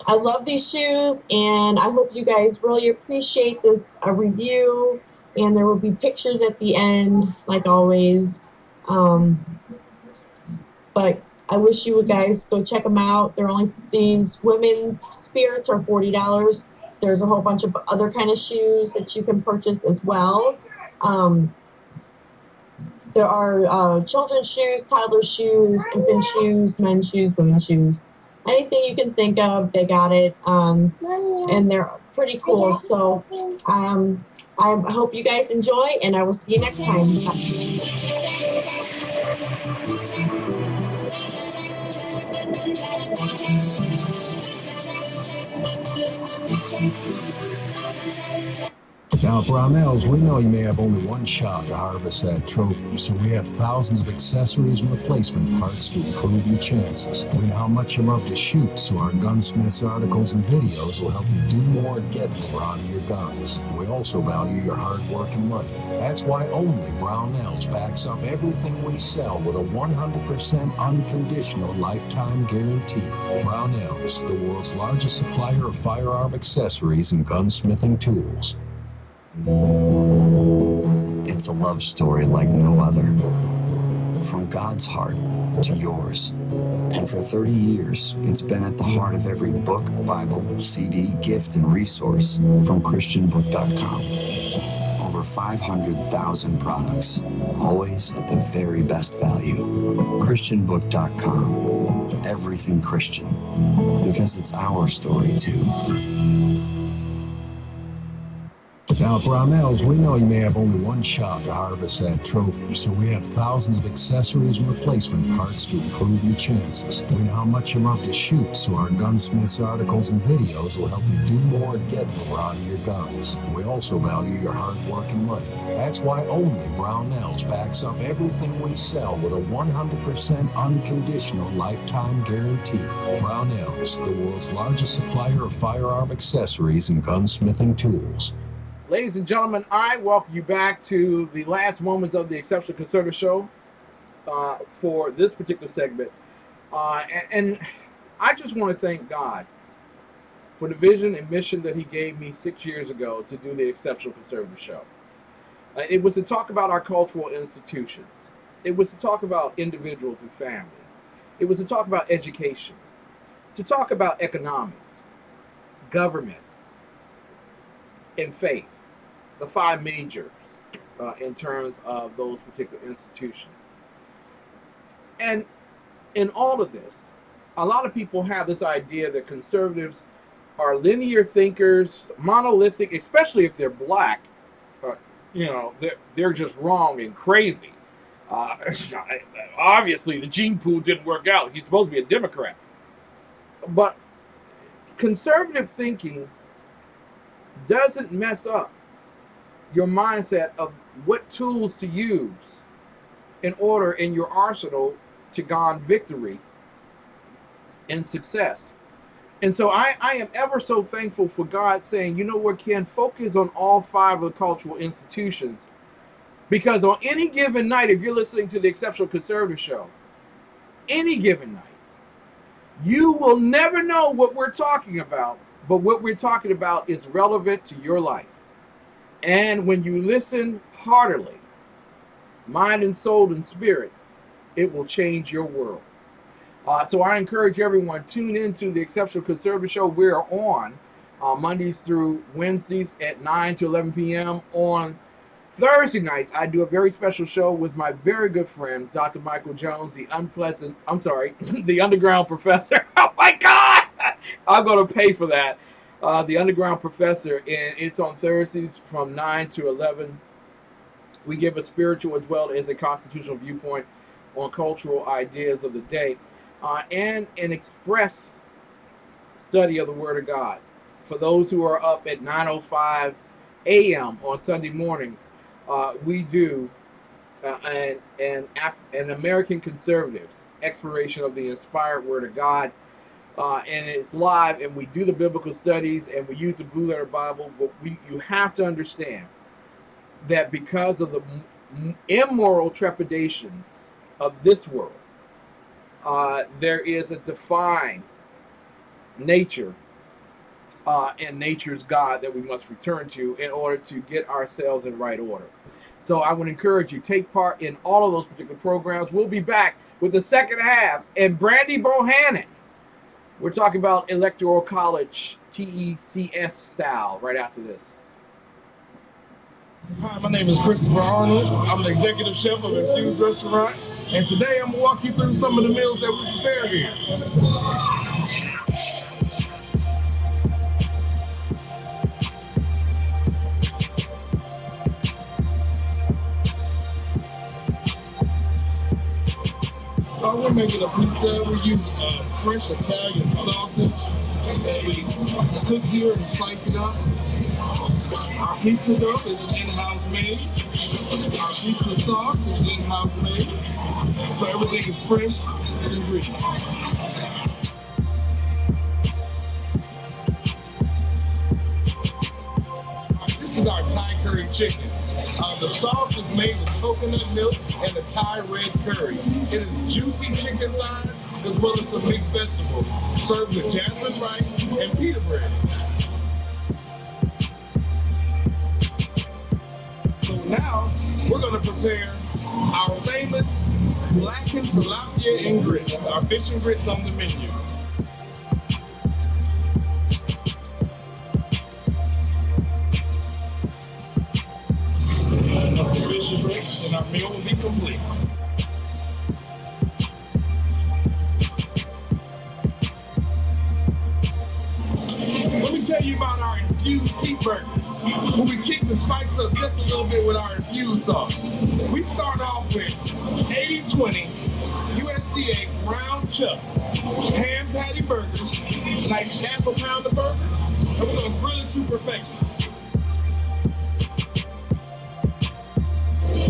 I love these shoes, and I hope you guys really appreciate this review, and there will be pictures at the end, like always. But I wish you would guys go check them out. They're only, these women's spirits are $40. There's a whole bunch of other kind of shoes that you can purchase as well. There are children's shoes, toddler shoes, infant shoes, men's shoes, women's shoes. Anything you can think of, they got it. And they're pretty cool. So I hope you guys enjoy, and I will see you next time. Now at Brownells, we know you may have only one shot to harvest that trophy, so we have thousands of accessories and replacement parts to improve your chances. We know how much you love to shoot, so our gunsmiths articles and videos will help you do more and get more out of your guns. We also value your hard work and money. That's why only Brownells backs up everything we sell with a 100% unconditional lifetime guarantee. Brownells, the world's largest supplier of firearm accessories and gunsmithing tools. It's a love story like no other. From God's heart to yours. And for 30 years, it's been at the heart of every book, Bible, CD, gift, and resource from ChristianBook.com. Over 500,000 products, always at the very best value. ChristianBook.com. Everything Christian. Because it's our story, too. Now at Brownells, we know you may have only one shot to harvest that trophy, so we have thousands of accessories and replacement parts to improve your chances. We know how much you love to shoot, so our gunsmiths articles and videos will help you do more and get more out of your guns. We also value your hard work and money. That's why only Brownells backs up everything we sell with a 100% unconditional lifetime guarantee. Brownells, the world's largest supplier of firearm accessories and gunsmithing tools. Ladies and gentlemen, I welcome you back to the last moments of the Exceptional Conservative Show for this particular segment. And I just want to thank God for the vision and mission that he gave me 6 years ago to do the Exceptional Conservative Show. It was to talk about our cultural institutions. It was to talk about individuals and family. It was to talk about education, to talk about economics, government, and faith. The five majors in terms of those particular institutions. And in all of this, a lot of people have this idea that conservatives are linear thinkers, monolithic, especially if they're black. You know, they're just wrong and crazy. Obviously, the gene pool didn't work out. He's supposed to be a Democrat. But conservative thinking doesn't mess up your mindset of what tools to use in order in your arsenal to gain victory and success. And so I am ever so thankful for God saying, you know what, Ken, focus on all five of the cultural institutions, because on any given night, if you're listening to the Exceptional Conservative Show, any given night, you will never know what we're talking about, but what we're talking about is relevant to your life. And when you listen heartily, mind and soul and spirit, it will change your world. So I encourage everyone, tune into the Exceptional Conservative Show. We're on Mondays through Wednesdays at 9 to 11 p.m. On Thursday nights, I do a very special show with my very good friend, Dr. Michael Jones, the Underground Professor. Oh my God! I'm going to pay for that. The Underground Professor, and it's on Thursdays from 9 to 11. We give a spiritual as well as a constitutional viewpoint on cultural ideas of the day, and express study of the Word of God. For those who are up at 9:05 a.m. on Sunday mornings, we do an American Conservatives exploration of the inspired Word of God, and it's live. And we do the biblical studies, and we use the Blue Letter Bible. But you have to understand that because of the immoral trepidations of this world, there is a defined nature and nature's God that we must return to in order to get ourselves in right order. So I would encourage you, take part in all of those particular programs. We'll be back with the second half and Brandi Bohannon. We're talking about Electoral College TECS style right after this. Hi, my name is Christopher Arnold. I'm the executive chef of Infused Restaurant, and today I'm going to walk you through some of the meals that we prepare here. So we're making a pizza. We use fresh Italian sausage that we cook here and slice it up. Our pizza dough is in-house made. Our pizza sauce is in-house made. So everything is fresh and ingredients. This is our Thai curry chicken. The sauce is made with coconut milk and the Thai red curry. It is juicy chicken thighs as well as some mixed vegetables, served with jasmine rice and pita bread. So now we're going to prepare our famous blackened tilapia and grits, our fish and grits on the menu. And our meal will be complete. Let me tell you about our infused heat burgers. When we kick the spice up just a little bit with our infused sauce. We start off with 80-20 USDA ground chuck ham patty burgers, nice half a pound of burgers, and we're going to grill it to perfection.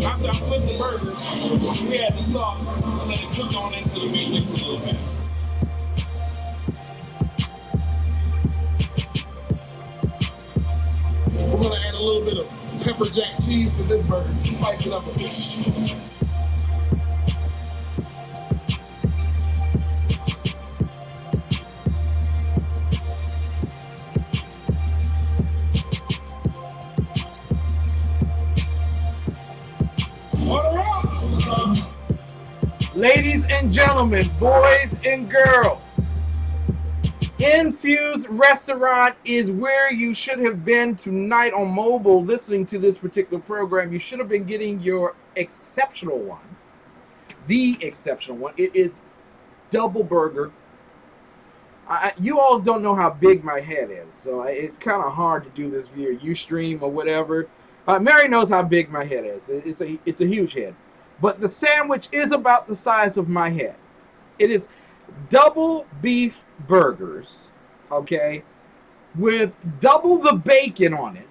After I flip the burgers, we add the sauce and let it cook on into the meat mix a little bit. We're going to add a little bit of pepper jack cheese to this burger to spice it up a bit. Ladies and gentlemen, boys and girls, Infused Restaurant is where you should have been tonight on mobile listening to this particular program. You should have been getting your exceptional one, the exceptional one. It is double burger. You all don't know how big my head is, so it's kind of hard to do this via Ustream or whatever. Mary knows how big my head is. It's a huge head. But the sandwich is about the size of my head. It is double beef burgers, okay, with double the bacon on it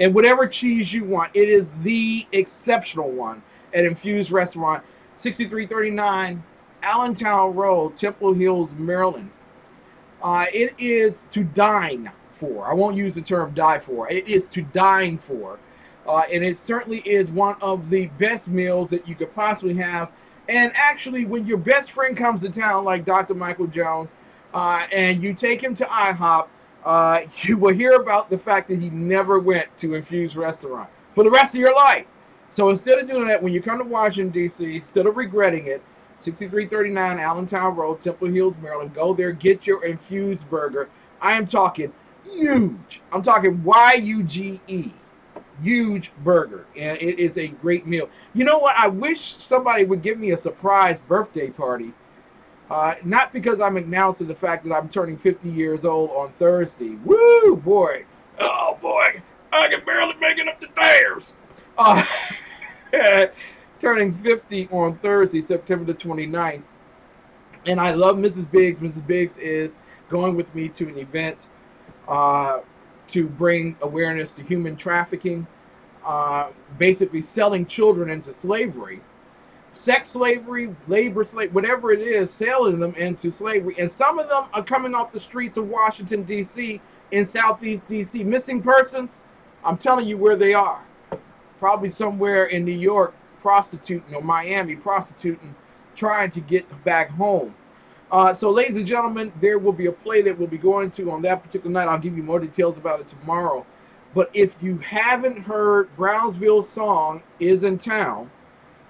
and whatever cheese you want. It is the exceptional one at Infused Restaurant, 6339 Allentown Road, Temple Hills, Maryland. It is to dine for. I won't use the term die for. It is to dine for. And it certainly is one of the best meals that you could possibly have. And actually, when your best friend comes to town, like Dr. Michael Jones, and you take him to IHOP, you will hear about the fact that he never went to Infused Restaurant for the rest of your life. So instead of doing that, when you come to Washington, D.C., instead of regretting it, 6339 Allentown Road, Temple Hills, Maryland, go there, get your infused burger. I am talking huge. I'm talking Y-U-G-E. Huge burger, and it is a great meal. You know what? I wish somebody would give me a surprise birthday party. Not because I'm announcing the fact that I'm turning 50 years old on Thursday. Woo, boy. Oh, boy. I can barely make it up the stairs. Turning 50 on Thursday, September the 29th. And I love Mrs. Biggs. Mrs. Biggs is going with me to an event to bring awareness to human trafficking, basically selling children into slavery, sex slavery, labor slavery, whatever it is, selling them into slavery. And some of them are coming off the streets of Washington, D.C., in Southeast D.C. Missing persons, I'm telling you where they are. Probably somewhere in New York prostituting, or Miami prostituting, trying to get back home. So, ladies and gentlemen, there will be a play that we'll be going to on that particular night. I'll give you more details about it tomorrow. But if you haven't heard, Brownsville's song is in town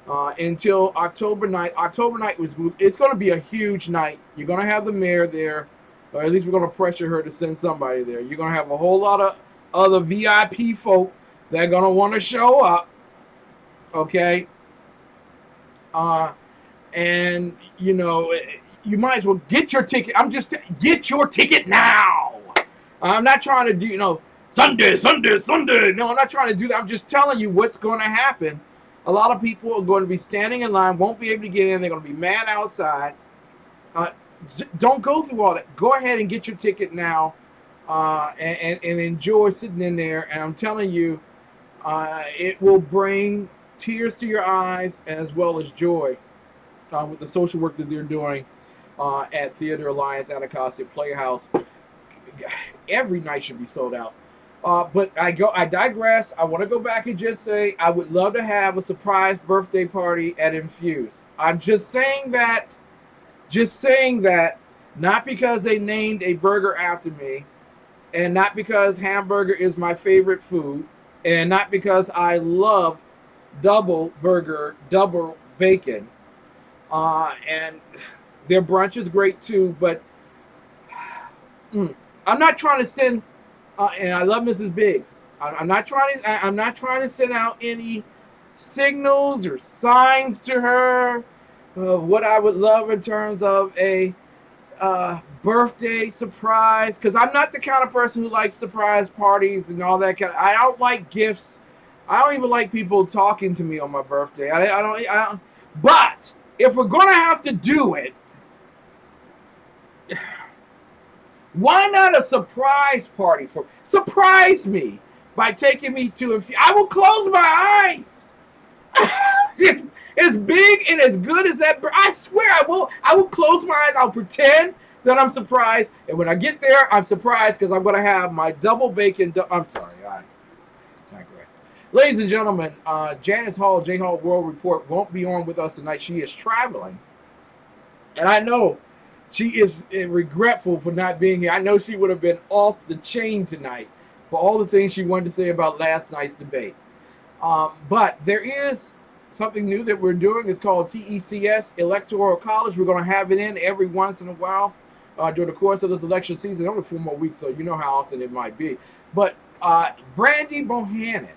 until October 9th. It's going to be a huge night. You're going to have the mayor there, or at least we're going to pressure her to send somebody there. You're going to have a whole lot of other VIP folk that are going to want to show up. Okay? And, you know, you might as well get your ticket. Get your ticket now. I'm not trying to do, you know, Sunday. No, I'm not trying to do that. I'm just telling you what's going to happen. A lot of people are going to be standing in line, won't be able to get in. They're going to be mad outside. Don't go through all that. Go ahead and get your ticket now and enjoy sitting in there. And I'm telling you, it will bring tears to your eyes as well as joy with the social work that they're doing at Theater Alliance, Anacostia Playhouse. Every night should be sold out. But I digress. I want to go back and just say I would love to have a surprise birthday party at Infuse. I'm just saying that, not because they named a burger after me, and not because hamburger is my favorite food, and not because I love double burger, double bacon. And their brunch is great too, but I'm not trying to send. And I love Mrs. Biggs. I'm not trying to send out any signals or signs to her of what I would love in terms of a birthday surprise. Because I'm not the kind of person who likes surprise parties and all that kind of. I don't like gifts. I don't even like people talking to me on my birthday. I don't. But if we're gonna have to do it, why not a surprise party for? Surprise me by taking me to. I will close my eyes. As big and as good as that, I swear I will. I will close my eyes. I'll pretend that I'm surprised, and when I get there, I'm surprised because I'm going to have my double bacon. I'm sorry, I digress. Ladies and gentlemen, Janice Hall, J Hall World Report won't be on with us tonight. She is traveling, and I know. She is regretful for not being here. I know she would have been off the chain tonight for all the things she wanted to say about last night's debate. But there is something new that we're doing. It's called TECS, Electoral College. We're going to have it in every once in a while during the course of this election season. Only 4 more weeks, so you know how often it might be. But Brandi Bohannon,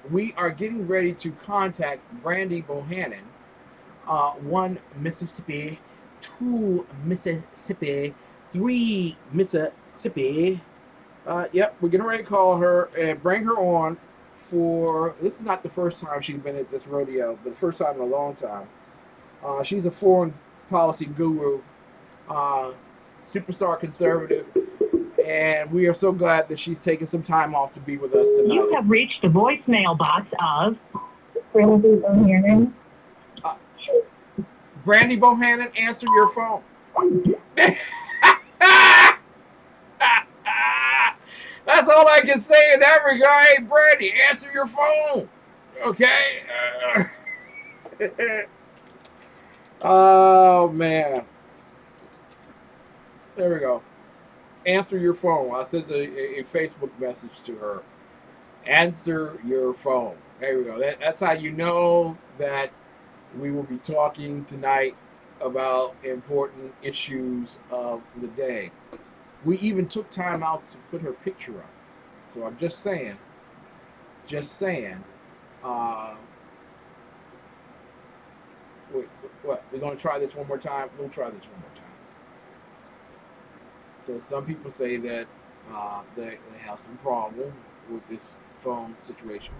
we are getting ready to contact Brandi Bohannon, 1 Mississippi, 2 Mississippi, 3 Mississippi. Yep, we're getting ready to call her and bring her on for. This is not the first time she's been at this rodeo, but the first time in a long time. She's a foreign policy guru, superstar conservative, and we are so glad that she's taking some time off to be with us tonight. You have reached the voicemail box of Brandi Bohannon. Brandi Bohannon, answer your phone. That's all I can say in that regard. Hey, Brandi, answer your phone. Okay? Oh, man. There we go. Answer your phone. I sent a Facebook message to her. Answer your phone. There we go. That's how you know that we will be talking tonight about important issues of the day. We even took time out to put her picture up. So I'm just saying, wait, what? We're going to try this one more time? We'll try this one more time. Because some people say that they have some problem with this phone situation.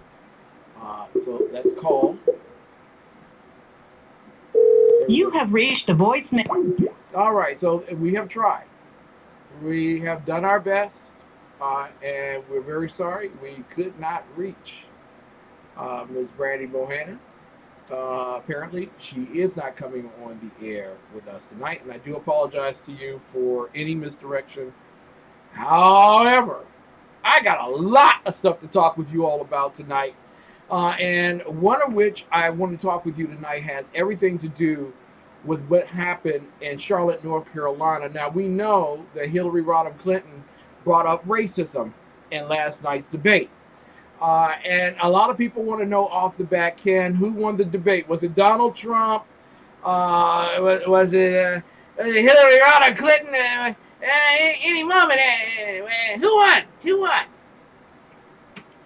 So let's call. You have reached the voicemail. All right, so we have tried. we have done our best, and we're very sorry we could not reach Ms. Brandi Bohannon. Apparently, she is not coming on the air with us tonight, and I do apologize to you for any misdirection. However, I got a lot of stuff to talk with you all about tonight, and one of which I want to talk with you tonight has everything to do with what happened in Charlotte, North Carolina. Now, we know that Hillary Rodham Clinton brought up racism in last night's debate. And a lot of people want to know off the bat, Ken, who won the debate? Was it Donald Trump? Was it Hillary Rodham Clinton? Any moment? Who won? Who won?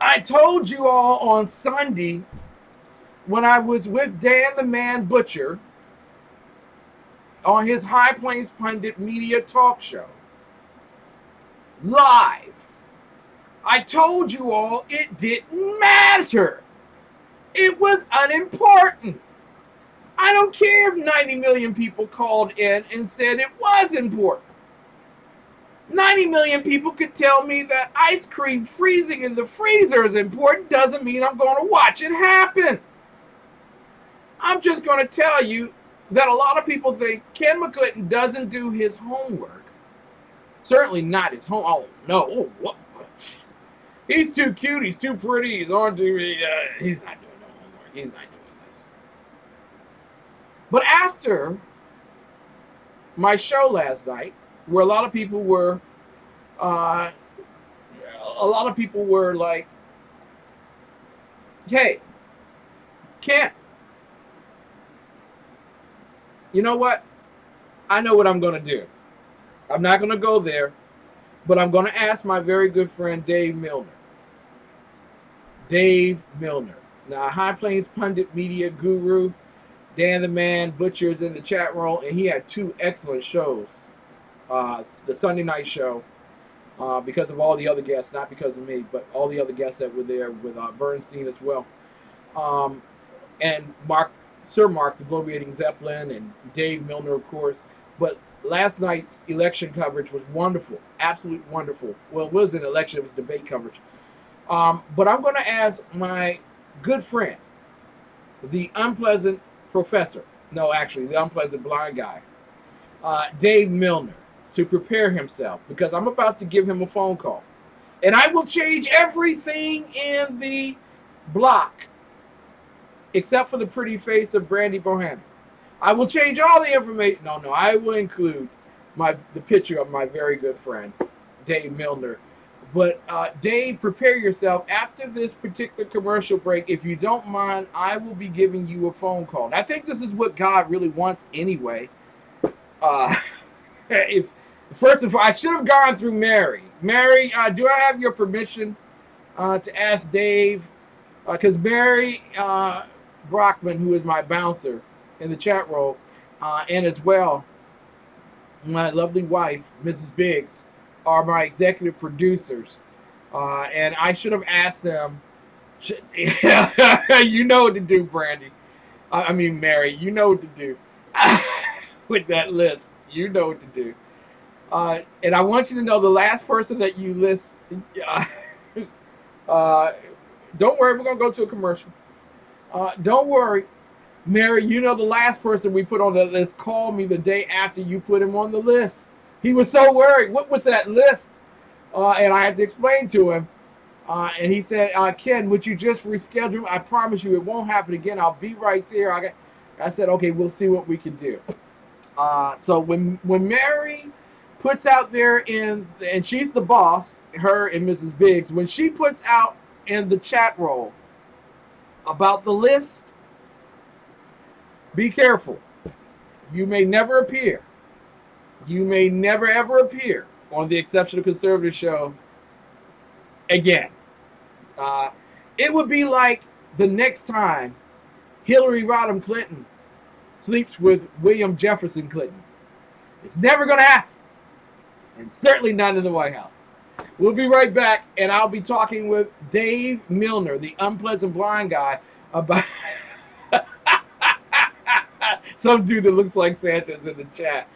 I told you all on Sunday when I was with Dan the Man Butcher on his High Plains Pundit Media Talk Show, live. I told you all it didn't matter. It was unimportant. I don't care if 90 million people called in and said it was important. 90 million people could tell me that ice cream freezing in the freezer is important. Doesn't mean I'm going to watch it happen. I'm just going to tell you that a lot of people think Ken McClinton doesn't do his homework. Certainly not his home. Oh, no. Oh, what? He's too cute. He's too pretty. He's on TV. He's not doing no homework. He's not doing this. But after my show last night, where a lot of people were like, hey, Ken, you know what? I know what I'm going to do. I'm not going to go there, but I'm going to ask my very good friend Dave Milner. Dave Milner. Now, High Plains Pundit Media Guru, Dan the Man Butcher is in the chat room, and he had two excellent shows. The Sunday night show, because of all the other guests, not because of me, but all the other guests that were there with Bernstein as well. And Sir Mark, the Bloviating Zeppelin, and Dave Milner, of course. But last night's election coverage was wonderful, absolutely wonderful. Well, it wasn't an election, it was debate coverage. But I'm going to ask my good friend, the unpleasant professor, no, actually, the unpleasant blind guy, Dave Milner, to prepare himself, because I'm about to give him a phone call. And I will change everything in the block, except for the pretty face of Brandi Bohannon. I will change all the information. No, I will include the picture of my very good friend, Dave Milner. But Dave, prepare yourself. After this particular commercial break, if you don't mind, I will be giving you a phone call. And I think this is what God really wants anyway. First of all, I should have gone through Mary. Mary, do I have your permission to ask Dave? Because Mary Brockman, who is my bouncer in the chat room, and as well, my lovely wife, Mrs. Biggs, are my executive producers. And I should have asked them, you know what to do, Brandi. I mean, Mary, you know what to do with that list. You know what to do. And I want you to know the last person that you list, don't worry, we're going to go to a commercial. Don't worry, Mary, you know the last person we put on the list called me the day after you put him on the list. He was so worried. What was that list? And I had to explain to him. And he said, Ken, would you just reschedule? I promise you it won't happen again. I'll be right there. I said, okay, we'll see what we can do. So when Mary puts out there and she's the boss, her and Mrs. Biggs, when she puts out in the chat roll about the list, be careful. You may never appear. You may never ever appear on the Exceptional Conservative Show again. It would be like the next time Hillary Rodham Clinton sleeps with William Jefferson Clinton. It's never going to happen. And certainly not in the White House. We'll be right back, and I'll be talking with Dave Milner, the unpleasant blind guy, about some dude that looks like Santa's in the chat.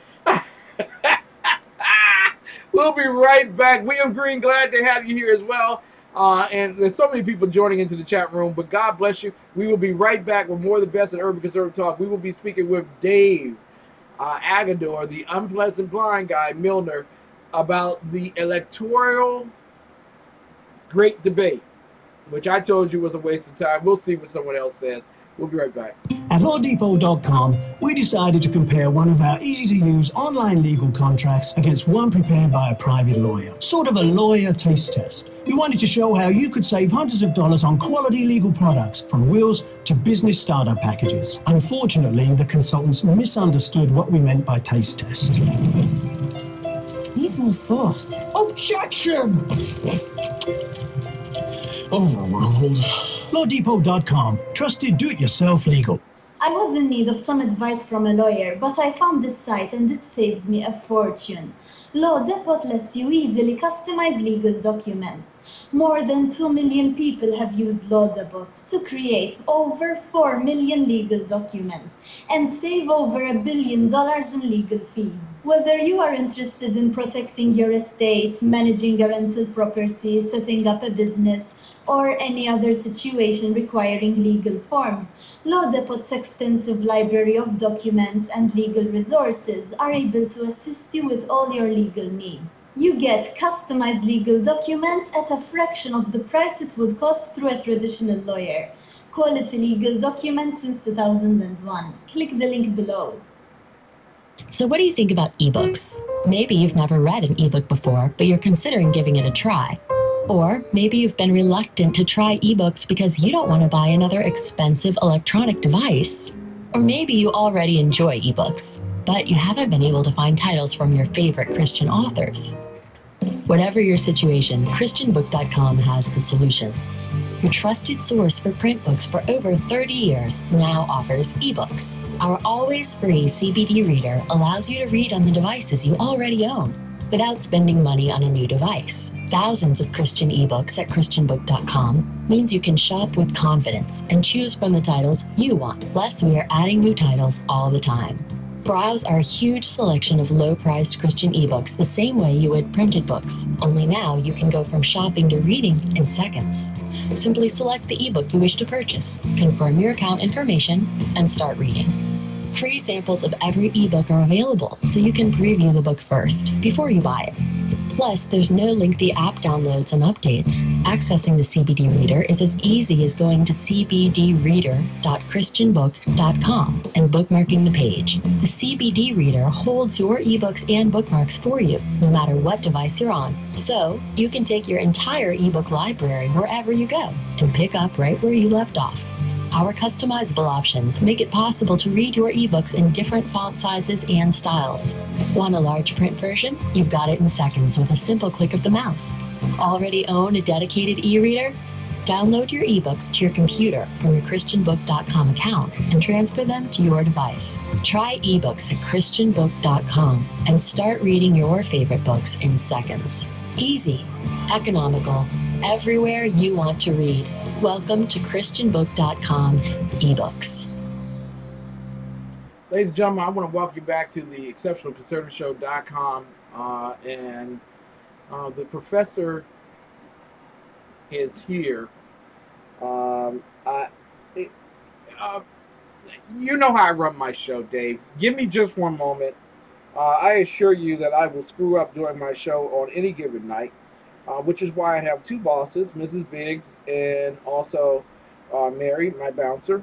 We'll be right back. William Green, glad to have you here as well. And there's so many people joining into the chat room, but God bless you. We will be right back with more of the best in urban conservative talk. We will be speaking with Dave Agador, the unpleasant blind guy, Milner, about the electoral great debate, which I told you was a waste of time. We'll see what someone else says. We'll be right back. At LawDepot.com, we decided to compare one of our easy-to-use online legal contracts against one prepared by a private lawyer. Sort of a lawyer taste test. We wanted to show how you could save hundreds of dollars on quality legal products, from wills to business startup packages. Unfortunately, the consultants misunderstood what we meant by taste test. Needs more sauce. Objection! Overruled. LawDepot.com. Trusted do-it-yourself legal. I was in need of some advice from a lawyer, but I found this site and it saved me a fortune. Law Depot lets you easily customize legal documents. More than 2 million people have used Law Depot to create over 4 million legal documents and save over $1 billion in legal fees. Whether you are interested in protecting your estate, managing a rental property, setting up a business, or any other situation requiring legal forms, Law Depot's extensive library of documents and legal resources are able to assist you with all your legal needs. You get customized legal documents at a fraction of the price it would cost through a traditional lawyer. Quality legal documents since 2001. Click the link below. So what do you think about ebooks? Maybe you've never read an ebook before, but you're considering giving it a try. Or maybe you've been reluctant to try ebooks because you don't want to buy another expensive electronic device. Or maybe you already enjoy ebooks, but you haven't been able to find titles from your favorite Christian authors. Whatever your situation, ChristianBook.com has the solution. Your trusted source for print books for over 30 years now offers ebooks. Our always free CBD reader allows you to read on the devices you already own without spending money on a new device. Thousands of Christian ebooks at ChristianBook.com means you can shop with confidence and choose from the titles you want. Plus, we are adding new titles all the time. Browse our huge selection of low-priced Christian ebooks the same way you would printed books, only now you can go from shopping to reading in seconds. Simply select the ebook you wish to purchase, confirm your account information, and start reading. Free samples of every ebook are available, so you can preview the book first, before you buy it. Plus, there's no lengthy app downloads and updates. Accessing the CBD Reader is as easy as going to cbdreader.christianbook.com and bookmarking the page. The CBD Reader holds your ebooks and bookmarks for you, no matter what device you're on. So, you can take your entire ebook library wherever you go and pick up right where you left off. Our customizable options make it possible to read your ebooks in different font sizes and styles. Want a large print version? You've got it in seconds with a simple click of the mouse. Already own a dedicated e-reader? Download your ebooks to your computer from your ChristianBook.com account and transfer them to your device. Try ebooks at ChristianBook.com and start reading your favorite books in seconds. Easy, economical, everywhere you want to read. Welcome to ChristianBook.com ebooks. Ladies and gentlemen, I want to welcome you back to the ExceptionalConservativeshow.com. And the professor is here. You know how I run my show, Dave. Give me just one moment. I assure you that I will screw up during my show on any given night. Which is why I have two bosses, Mrs. Biggs and also Mary, my bouncer.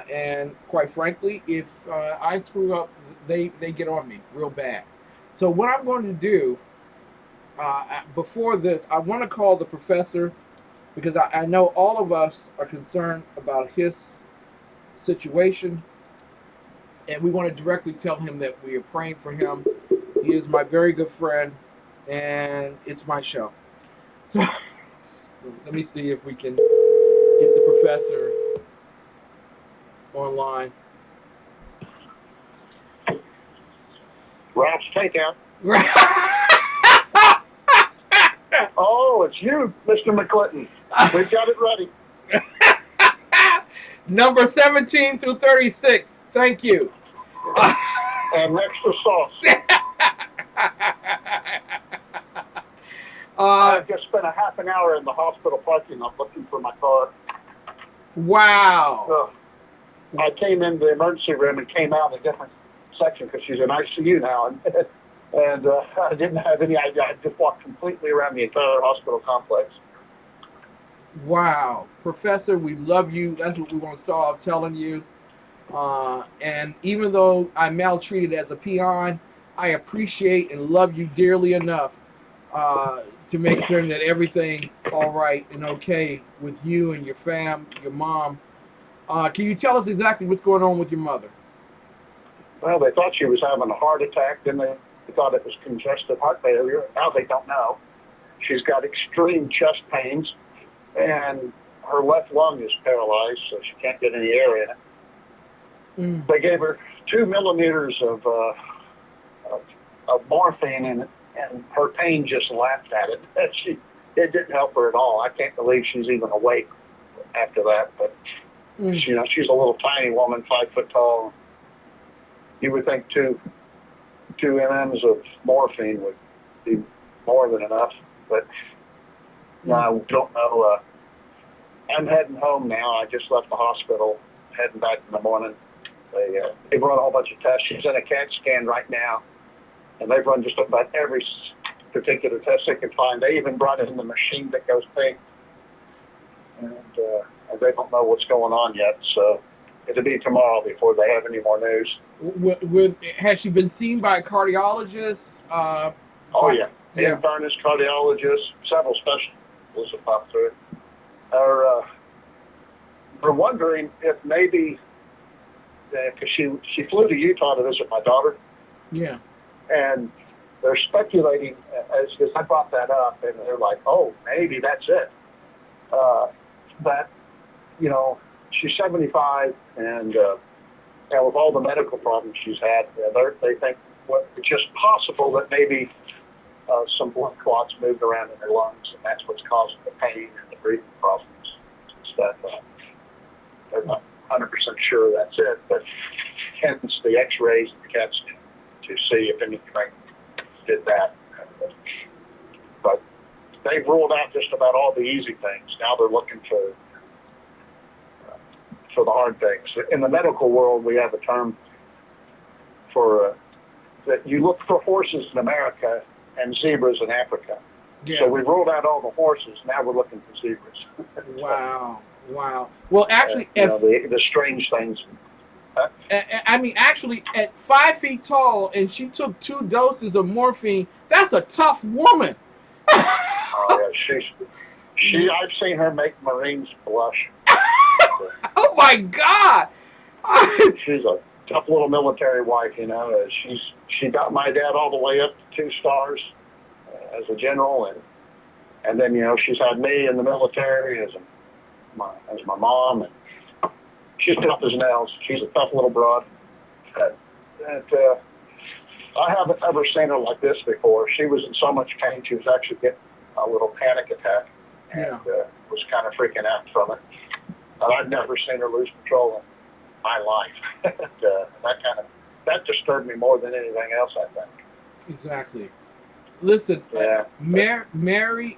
And quite frankly, if I screw up, they get on me real bad. So what I'm going to do, before this, I want to call the professor because I know all of us are concerned about his situation. And we want to directly tell him that we are praying for him. He is my very good friend. And it's my show. So let me see if we can get the professor online. Ralph's Takeout. Oh, it's you, Mr. McClinton. We've got it ready. Number 17 through 36. Thank you. And extra sauce. I just spent a half an hour in the hospital parking lot looking for my car. Wow. So I came into the emergency room and came out in a different section because she's in ICU now. And I didn't have any idea. I just walked completely around the entire hospital complex. Wow. Professor, we love you. That's what we want to start off telling you. And even though I'm maltreated as a peon, I appreciate and love you dearly enough to make certain that everything's all right and okay with you and your your mom. Can you tell us exactly what's going on with your mother? Well, they thought she was having a heart attack, then they thought it was congestive heart failure. Now they don't know. She's got extreme chest pains, and her left lung is paralyzed, so she can't get any air in it. They gave her 2 millimeters of morphine, and her pain just laughed at it. It didn't help her at all. I can't believe she's even awake after that. But she's a little tiny woman, 5 foot tall. You would think 2 mms of morphine would be more than enough, but I don't know. I'm heading home now. I just left the hospital, heading back in the morning. They run a whole bunch of tests. She's in a CAT scan right now, and they've run just about every particular test they can find. They even brought in the machine that goes pink, and they don't know what's going on yet. So it'll be tomorrow before they have any more news. Has she been seen by a cardiologist? Oh yeah, internist, cardiologist, several specialists have popped through. We're wondering if maybe. Because she flew to Utah to visit my daughter. Yeah. And they're speculating, as I brought that up, and they're like, oh, maybe that's it. That, she's 75, and with all the medical problems she's had, they think it's just possible that maybe some blood clots moved around in her lungs, and that's what's causing the pain and the breathing problems and stuff. They're not 100% sure that's it, but hence the X-rays and the CAT scan to see if anything did that. But they've ruled out just about all the easy things. Now they're looking for the hard things. In the medical world, we have a term for that you look for horses in America and zebras in Africa. Yeah. So we ruled out all the horses. Now we're looking for zebras. Wow. Wow. Well, actually, the strange things. I mean, actually, at 5 feet tall, and she took 2 doses of morphine. That's a tough woman. Oh yeah, I've seen her make Marines blush. Oh my God! She's a tough little military wife, She got my dad all the way up to 2 stars as a general, and then she's had me in the military as my mom, and she's tough as nails. She's a tough little broad. I haven't ever seen her like this before. She was in so much pain, she was actually getting a little panic attack, and was kind of freaking out from it. But I've never seen her lose control in my life. That disturbed me more than anything else, I think. Exactly. Listen, Mary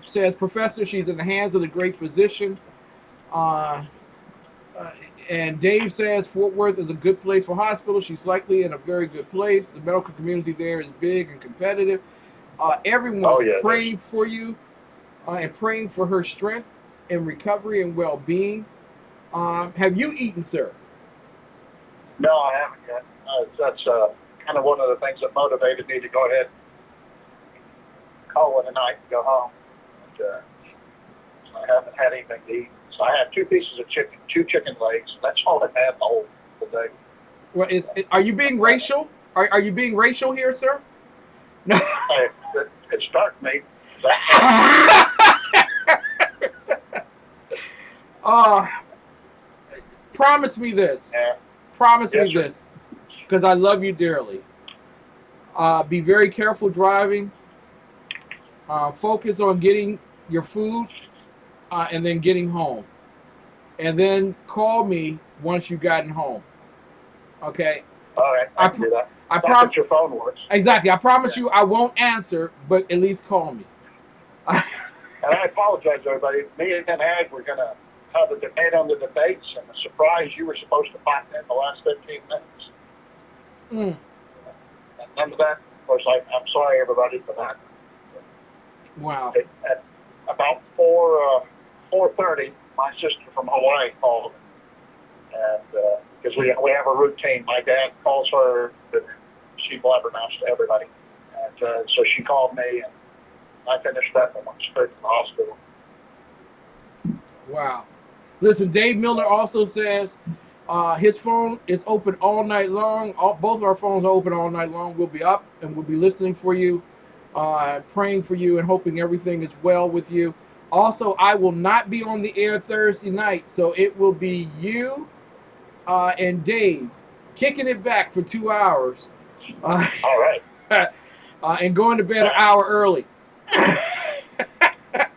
says, Professor, she's in the hands of the great physician. And Dave says Fort Worth is a good place for hospitals. She's likely in a very good place. The medical community there is big and competitive. Everyone's praying for you and praying for her strength and recovery and well-being. Have you eaten, sir? No, I haven't yet. That's kind of one of the things that motivated me to go ahead and call it a night and go home. And, I haven't had anything to eat. So I had 2 pieces of chicken, 2 chicken legs. That's all I had the whole day. Well, are you being racial? Are you being racial here, sir? No. Hey, it's dark, mate. Promise me this. Yeah. Promise me this, because I love you dearly. Be very careful driving. Focus on getting your food and then getting home. And then call me once you've gotten home. Okay? All right. I can do that. I promise your phone works. Exactly. I promise you I won't answer, but at least call me. And I apologize, everybody. Me and Ag were going to have a debate on the debates, and a surprise, you were supposed to pop in the last 15 minutes. And none of that. Of course, I'm sorry, everybody, for that. Wow. At about 4:30, my sister from Hawaii called, and because we have a routine, my dad calls her, but she blabbermouths to everybody, and so she called me, and I finished up and went straight to the hospital. Wow. Listen, Dave Milner also says his phone is open all night long. Both our phones are open all night long. We'll be up and we'll be listening for you, praying for you, and hoping everything is well with you. Also, I will not be on the air Thursday night, so it will be you and Dave kicking it back for 2 hours. All right. And going to bed an hour early.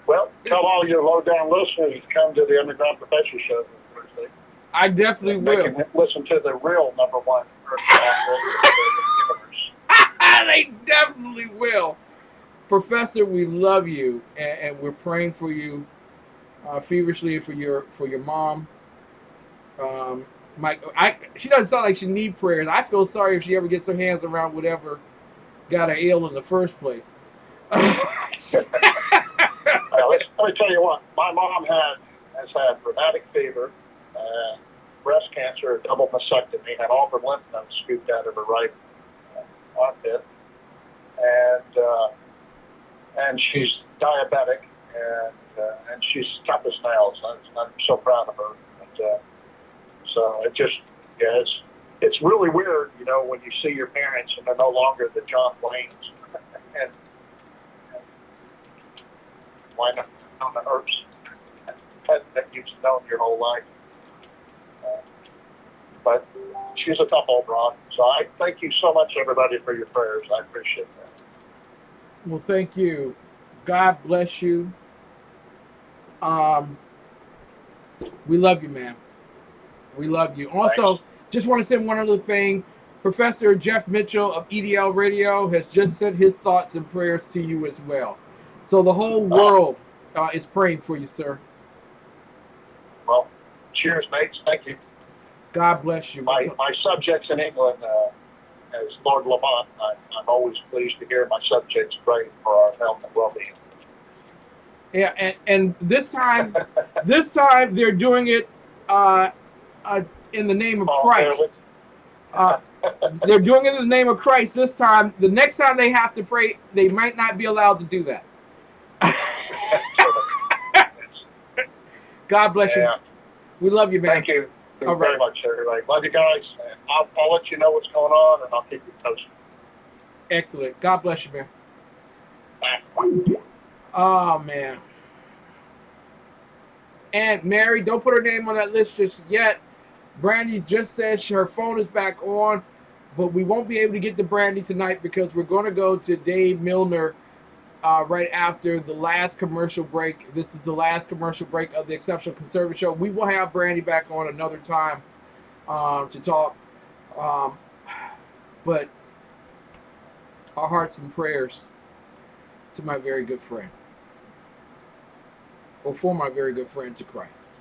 Well, tell all your low-down listeners to come to the Underground Professor Show Thursday. I definitely will. They can listen to the real #1 universe. They definitely will. Professor, we love you, and we're praying for you feverishly for your mom. She doesn't sound like she needs prayers. I feel sorry if she ever gets her hands around whatever got her ill in the first place. Let me tell you what. My mom has had rheumatic fever, breast cancer, a double mastectomy, had all her lymph nodes scooped out of her right armpit, and she's diabetic, and she's tough as nails. I'm so proud of her. And, so it just, it's really weird, when you see your parents and they're no longer the John Waynes and why not on the herbs that you've known your whole life. But she's a tough old broad. So I thank you so much, everybody, for your prayers. I appreciate that. Well, thank you. God bless you. We love you, man. We love you. Also, Thanks. Just want to say one other thing. Professor Jeff Mitchell of EDL Radio has just sent his thoughts and prayers to you as well. So the whole world is praying for you, sir. Well, cheers, mates. Thank you. God bless you. My subjects in England, as Lord Lamont, I'm always pleased to hear my subjects pray for our health and well-being. Yeah, and this time they're doing it in the name of Christ. They're doing it in the name of Christ this time. The next time they have to pray, they might not be allowed to do that. God bless you. We love you, man. Thank you very much, everybody. Love you guys. I'll let you know what's going on, and I'll keep you posted. Excellent. God bless you, man. Oh, man. And Mary, don't put her name on that list just yet. Brandi just said her phone is back on, but we won't be able to get to Brandi tonight because we're going to go to Dave Milner right after the last commercial break. This is the last commercial break of the Exceptional Conservative Show. We will have Brandi back on another time to talk. But our hearts and prayers to my very good friend. Or for my very good friend to Christ.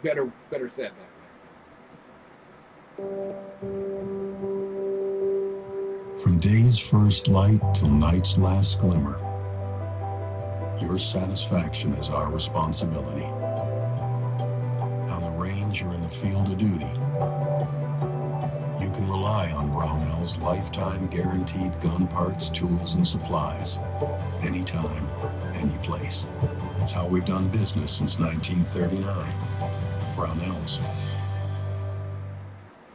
Better said that. From day's first light till night's last glimmer, your satisfaction is our responsibility. On the range or in the field of duty, you can rely on Brownell's lifetime guaranteed gun parts, tools, and supplies. Anytime, any place. It's how we've done business since 1939. Brownell's.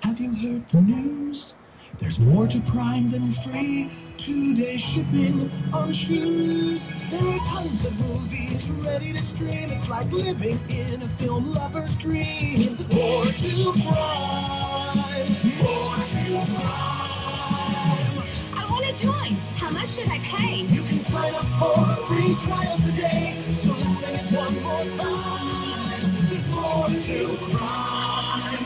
Have you heard the news? There's more to Prime than free. 2-day shipping on shoes. There are tons of movies ready to stream. It's like living in a film lover's dream. More to Prime. More to Prime. I want to join. How much should I pay? You can sign up for a free trial today. So let's say it one more time. There's more to Prime.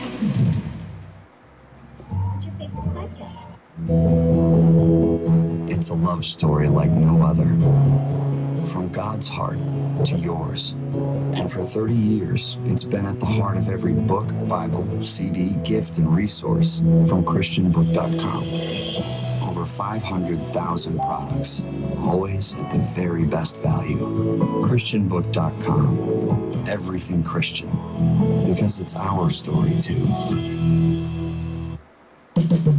What's your favorite subject? a love story like no other. From God's heart to yours. And for 30 years, it's been at the heart of every book, Bible, CD, gift, and resource from ChristianBook.com. Over 500,000 products, always at the very best value. ChristianBook.com. Everything Christian. Because it's our story, too.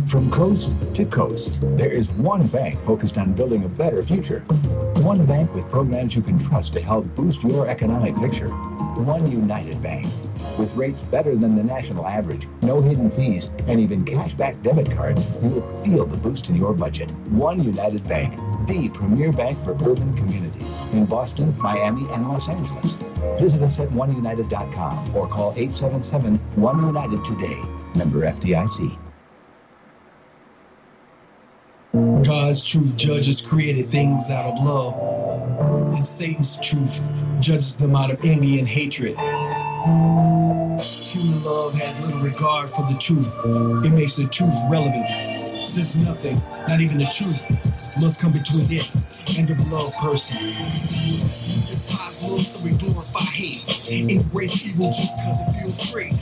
From coast to coast, there is one bank focused on building a better future. One bank with programs you can trust to help boost your economic picture. One United Bank. With rates better than the national average, no hidden fees, and even cashback debit cards, you will feel the boost in your budget. One United Bank, the premier bank for urban communities in Boston, Miami, and Los Angeles. Visit us at oneunited.com or call 877-1UNITED today. Member FDIC. God's truth judges created things out of love, and Satan's truth judges them out of envy and hatred. Human love has little regard for the truth. It makes the truth relevant, since nothing, not even the truth, must come between it and the beloved person. Despise love, so we glorify hate. Embrace evil just because it feels great.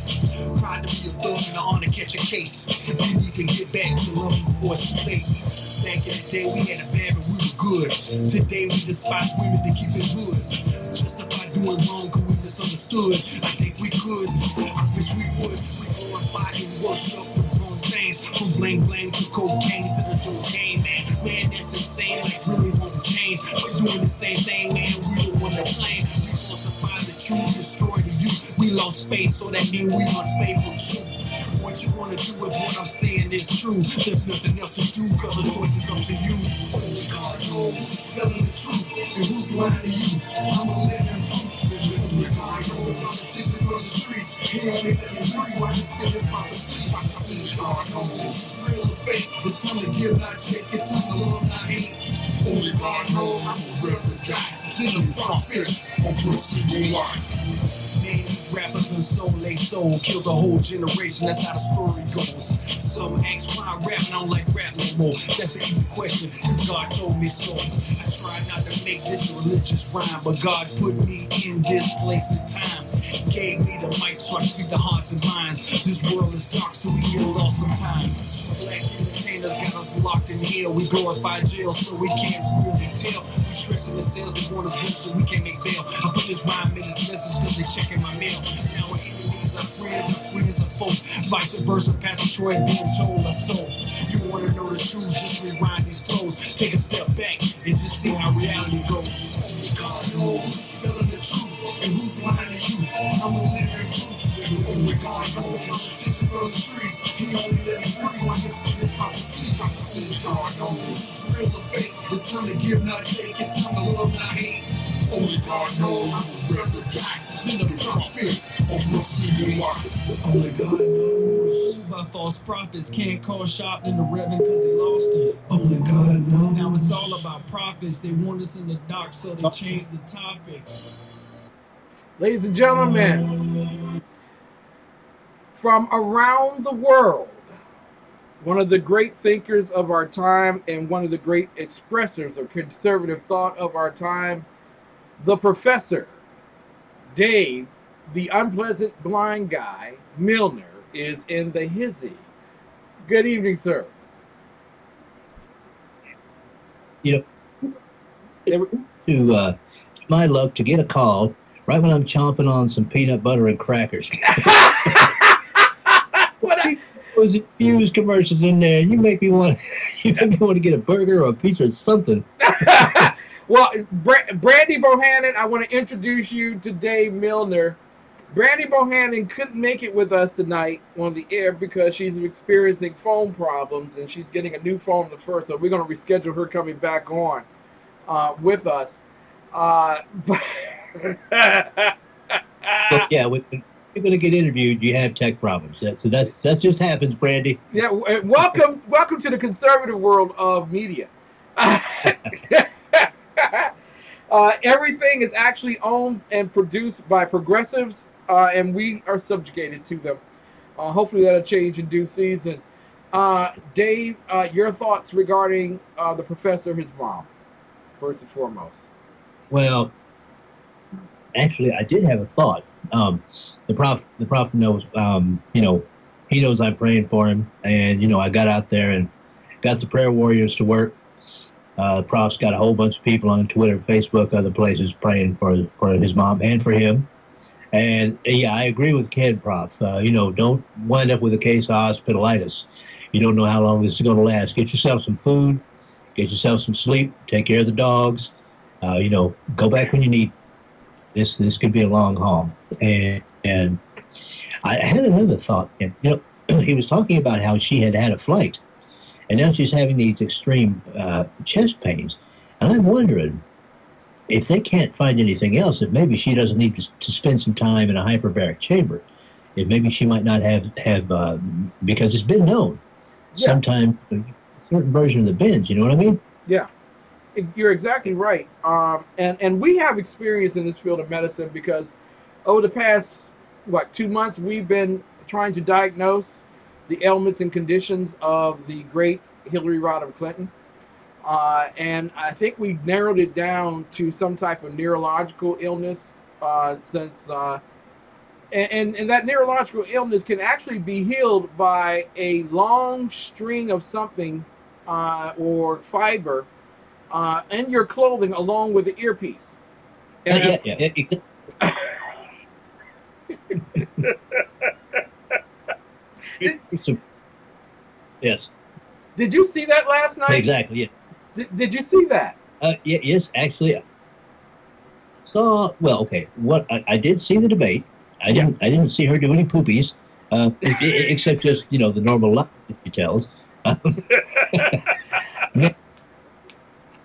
Pride to be a thug and an honor catch a case. Maybe you can get back to love before it's too late. Back in the day, we had a bad, but we were good. Today, we despise women to keep it good. Justify doing wrong because we misunderstood. I think we could. I wish we would. We glorify and worship the wrong things. From blame to cocaine to the cocaine, man. Man, that's insane. Like, really won't change. We're doing the same thing, man. We don't want to blame. We falsify the truth, destroy the youth. We lost faith, so that means we unfaithful too. What you want to do if what I'm saying is true? There's nothing else to do, cause the choice is up to you. Only God knows, telling the truth. And who's lying to you? I'm a living proof. Only God knows, I'm a petition for the streets. He only let me free, why this feel this prophecy? God knows, real or fake. It's something to give, not take. It's something to love, not hate. Only God knows, I'm real to die. Then the prophet, I'm pushing your life. These rappers and soul they soul killed a whole generation. That's how the story goes. Some ask why I rap and I don't like rap no more. That's an easy question, cause God told me so. I try not to make this a religious rhyme, but God put me in this place and time. Gave me the mic so I speak the hearts and minds. This world is dark, so we get lost sometimes. Black entertainers got us locked in here. We glorify jail, so we can't really tell. We stressing the sales, they want us booked, so we can't make bail. I put this rhyme in this message cause they checking my mail. Now our enemies are friends are foes. Vice versa, Pastor Troy being told us so. You want to know the truth, just rewind these flows. Take a step back and just see how reality goes. Only God knows, telling the truth. And who's lying to you? I'm a living proof. Only God knows, I'm a petition for the streets. He only let me free, so I can speak this prophecy. God knows, real or fake. It's time to give, not take. It's time to love, not hate. Only God knows, I'm real to die. Then the prophet, I'm pushing your life. Only God knows. Why false prophets can't call shop in the Reverend because he lost it. Only God knows. Now it's all about prophets. They want us in the dark, so they changed the topic. Ladies and gentlemen, from around the world, one of the great thinkers of our time and one of the great expressors of conservative thought of our time, the professor, Dave, the unpleasant blind guy, Milner, is in the hizzy. Good evening, sir. You know, to my luck, to get a call right when I'm chomping on some peanut butter and crackers. Those infused commercials in there, you make me want to get a burger or a pizza or something. Well, Brandi Bohannon, I want to introduce you to Dave Milner. Brandi Bohannon couldn't make it with us tonight on the air because she's experiencing phone problems and she's getting a new phone the first, so we're going to reschedule her coming back on with us. So, yeah, when you're going to get interviewed, you have tech problems. That just happens, Brandi. Yeah, welcome to the conservative world of media. Everything is actually owned and produced by progressives, and we are subjugated to them. Hopefully that'll change in due season. Dave, your thoughts regarding the professor, his mom, first and foremost. Well, actually, I did have a thought. The prof knows, you know, he knows I'm praying for him, and you know, I got out there and got the prayer warriors to work. Prof's got a whole bunch of people on Twitter, Facebook, other places praying for his mom and for him. And yeah, I agree with Ken, Prof. You know, don't wind up with a case of hospitalitis. You don't know how long this is going to last. Get yourself some food, get yourself some sleep, take care of the dogs. You know, go back when you need. This could be a long haul. And I had another thought. You know, he was talking about how she had a flight, and now she's having these extreme chest pains. And I'm wondering if they can't find anything else, if maybe she doesn't need to spend some time in a hyperbaric chamber. If maybe she might not have because it's been known. Yeah. Sometimes a certain version of the bends, you know what I mean? Yeah, you're exactly right. And we have experience in this field of medicine because over the past, 2 months, we've been trying to diagnose the ailments and conditions of the great Hillary Rodham Clinton. And I think we narrowed it down to some type of neurological illness and that neurological illness can actually be healed by a long string of something or fiber in your clothing along with the earpiece. And Yes. Did you see that last night? Exactly. Yeah. Did you see that? Yes, actually. Well, okay. What I did see the debate. I didn't see her do any poopies, except just, you know, the normal lies that she tells.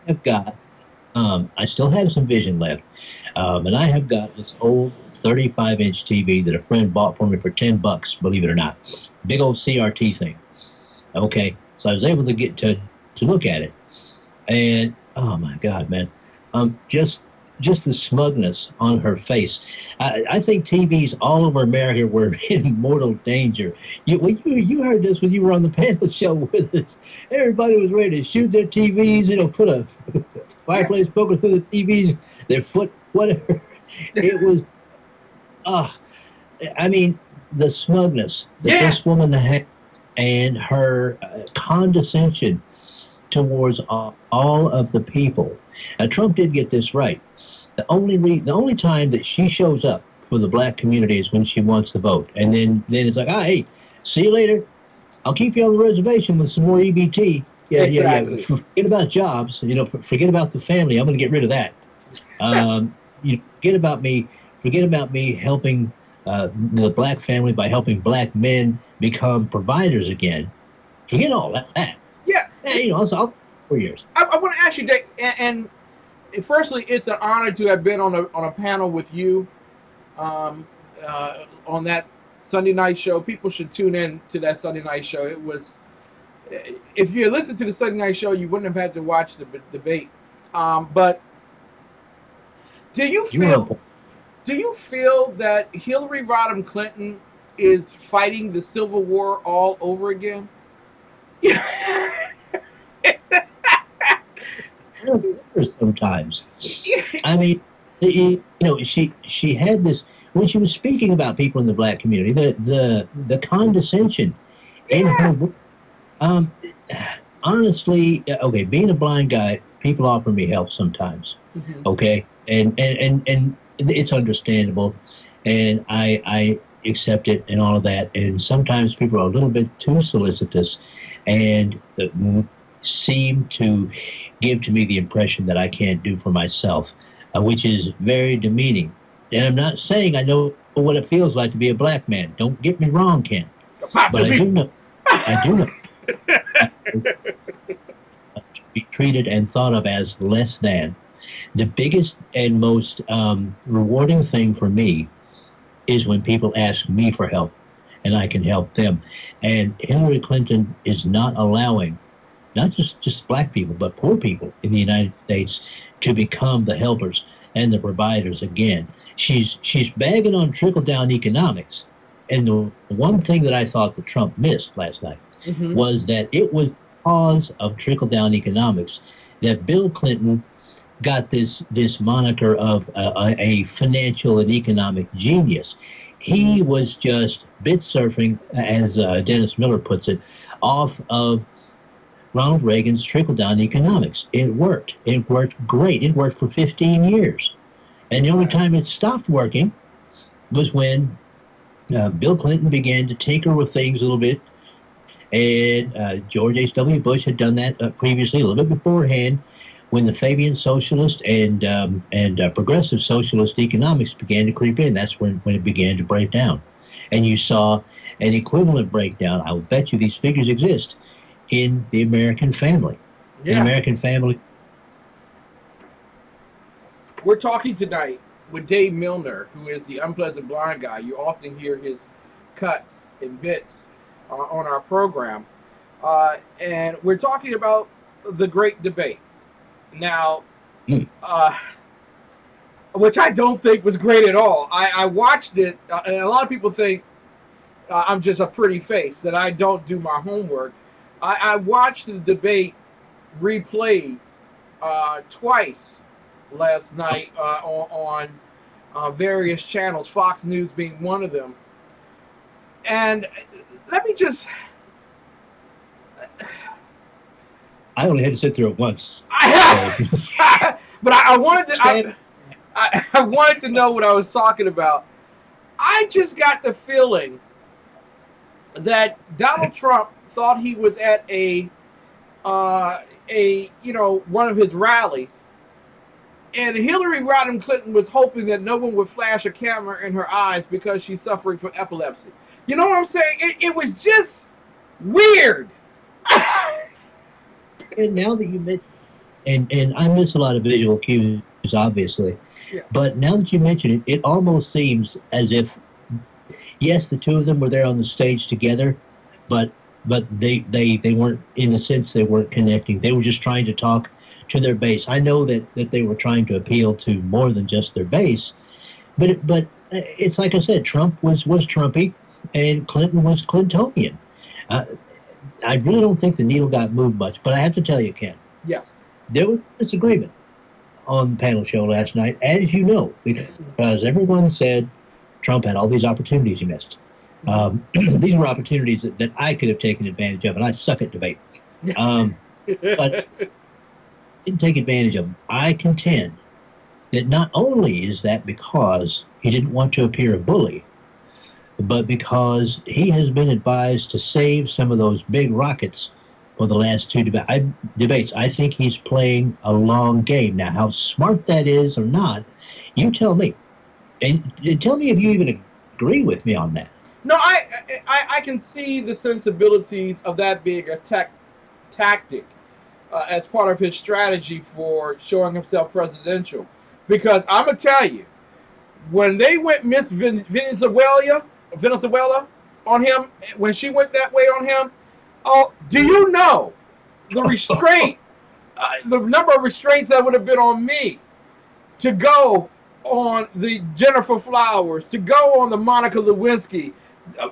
I've got, I still have some vision left, and I have got this old 35-inch TV that a friend bought for me for $10, believe it or not. Big old CRT thing. Okay, so I was able to get to look at it, and oh my God, man, just the smugness on her face. I think TVs all over America were in mortal danger. You heard this when you were on the panel show with us. Everybody was ready to shoot their TVs, you know, put a fireplace poker through the TVs, their foot, whatever. It was, I mean, the smugness that this woman had and her condescension towards all of the people. Now, Trump did get this right. The only time that she shows up for the black community is when she wants the vote. And then it's like, hey, see you later. I'll keep you on the reservation with some more EBT. Yeah, exactly. Yeah. Forget about jobs. You know, forget about the family. I'm going to get rid of that. You forget about me helping the black family by helping black men become providers again. Forget all that. Yeah. You know, I'll 4 years. I want to ask you, Dave, and firstly, it's an honor to have been on a panel with you on that Sunday night show. People should tune in to that Sunday night show. It was, if you had listened to the Sunday night show, you wouldn't have had to watch the debate. But do you feel that Hillary Rodham Clinton is fighting the Civil War all over again? Sometimes. I mean, you know, she had this when she was speaking about people in the black community, the condescension in her. Honestly, okay, being a blind guy, people offer me help sometimes. Okay, and it's understandable, and I accept it and all of that. And sometimes people are a little bit too solicitous, and seem to give to me the impression that I can't do for myself, which is very demeaning. And I'm not saying I know what it feels like to be a black man. Don't get me wrong, Ken. But I do know. To be treated and thought of as less than. The biggest and most rewarding thing for me is when people ask me for help and I can help them. And Hillary Clinton is not allowing not just black people, but poor people in the United States to become the helpers and the providers again. She's bagging on trickle-down economics. And the one thing that I thought that Trump missed last night was that it was because of trickle-down economics that Bill Clinton got this moniker of a financial and economic genius. He was just bit surfing, as Dennis Miller puts it, off of Ronald Reagan's trickle-down economics. It worked. It worked great. It worked for 15 years. And the only time it stopped working was when Bill Clinton began to tinker with things a little bit. And George H.W. Bush had done that previously, a little bit beforehand, when the Fabian socialist and progressive socialist economics began to creep in. That's when it began to break down. And you saw an equivalent breakdown. I will bet you these figures exist in the American family. Yeah. The American family. We're talking tonight with Dave Milner, who is the unpleasant blind guy. You often hear his cuts and bits on our program. And we're talking about the great debate. Now, which I don't think was great at all. I watched it, and a lot of people think I'm just a pretty face, that I don't do my homework. I watched the debate replayed twice last night on various channels, Fox News being one of them. And let me just... I only had to sit through it once. But I wanted to... I wanted to know what I was talking about. I just got the feeling that Donald Trump thought he was at a one of his rallies, and Hillary Rodham Clinton was hoping that no one would flash a camera in her eyes because she's suffering from epilepsy. You know what I'm saying? It was just weird. And now that you mention, and I miss a lot of visual cues, obviously, but now that you mention it, it almost seems as if, yes, the two of them were there on the stage together, but they weren't, in a sense, they weren't connecting. They were just trying to talk to their base. I know that they were trying to appeal to more than just their base, but it's like I said, Trump was Trumpy and Clinton was Clintonian. I really don't think the needle got moved much, but I have to tell you, Ken. Yeah. There was disagreement on the panel show last night, as you know, because everyone said Trump had all these opportunities he missed. These were opportunities that I could have taken advantage of, and I suck at debate. But didn't take advantage of them. I contend that not only is that because he didn't want to appear a bully, but because he has been advised to save some of those big rockets for the last two debates. I think he's playing a long game. Now, how smart that is or not, you tell me. And tell me if you even agree with me on that. No, I can see the sensibilities of that being a tactic as part of his strategy for showing himself presidential. Because I'm going to tell you, when they went Miss Venezuela on him, when she went that way on him, oh, do you know the restraint, the number of restraints that would have been on me to go on the Jennifer Flowers, to go on the Monica Lewinsky,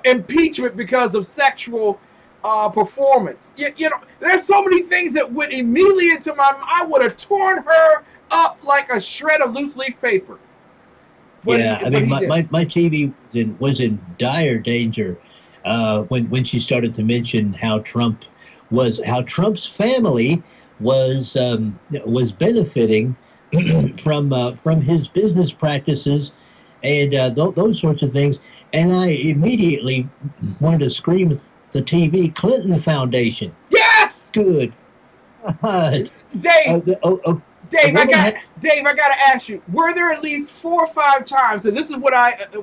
impeachment because of sexual performance. You know, there's so many things that went immediately into my mind. I would have torn her up like a shred of loose leaf paper. Yeah, I mean, my TV was in dire danger when she started to mention how Trump's family was benefiting from his business practices and those sorts of things. And I immediately wanted to scream at the TV, Clinton Foundation. Yes! Good. Dave, I got to ask you, were there at least 4 or 5 times, and this is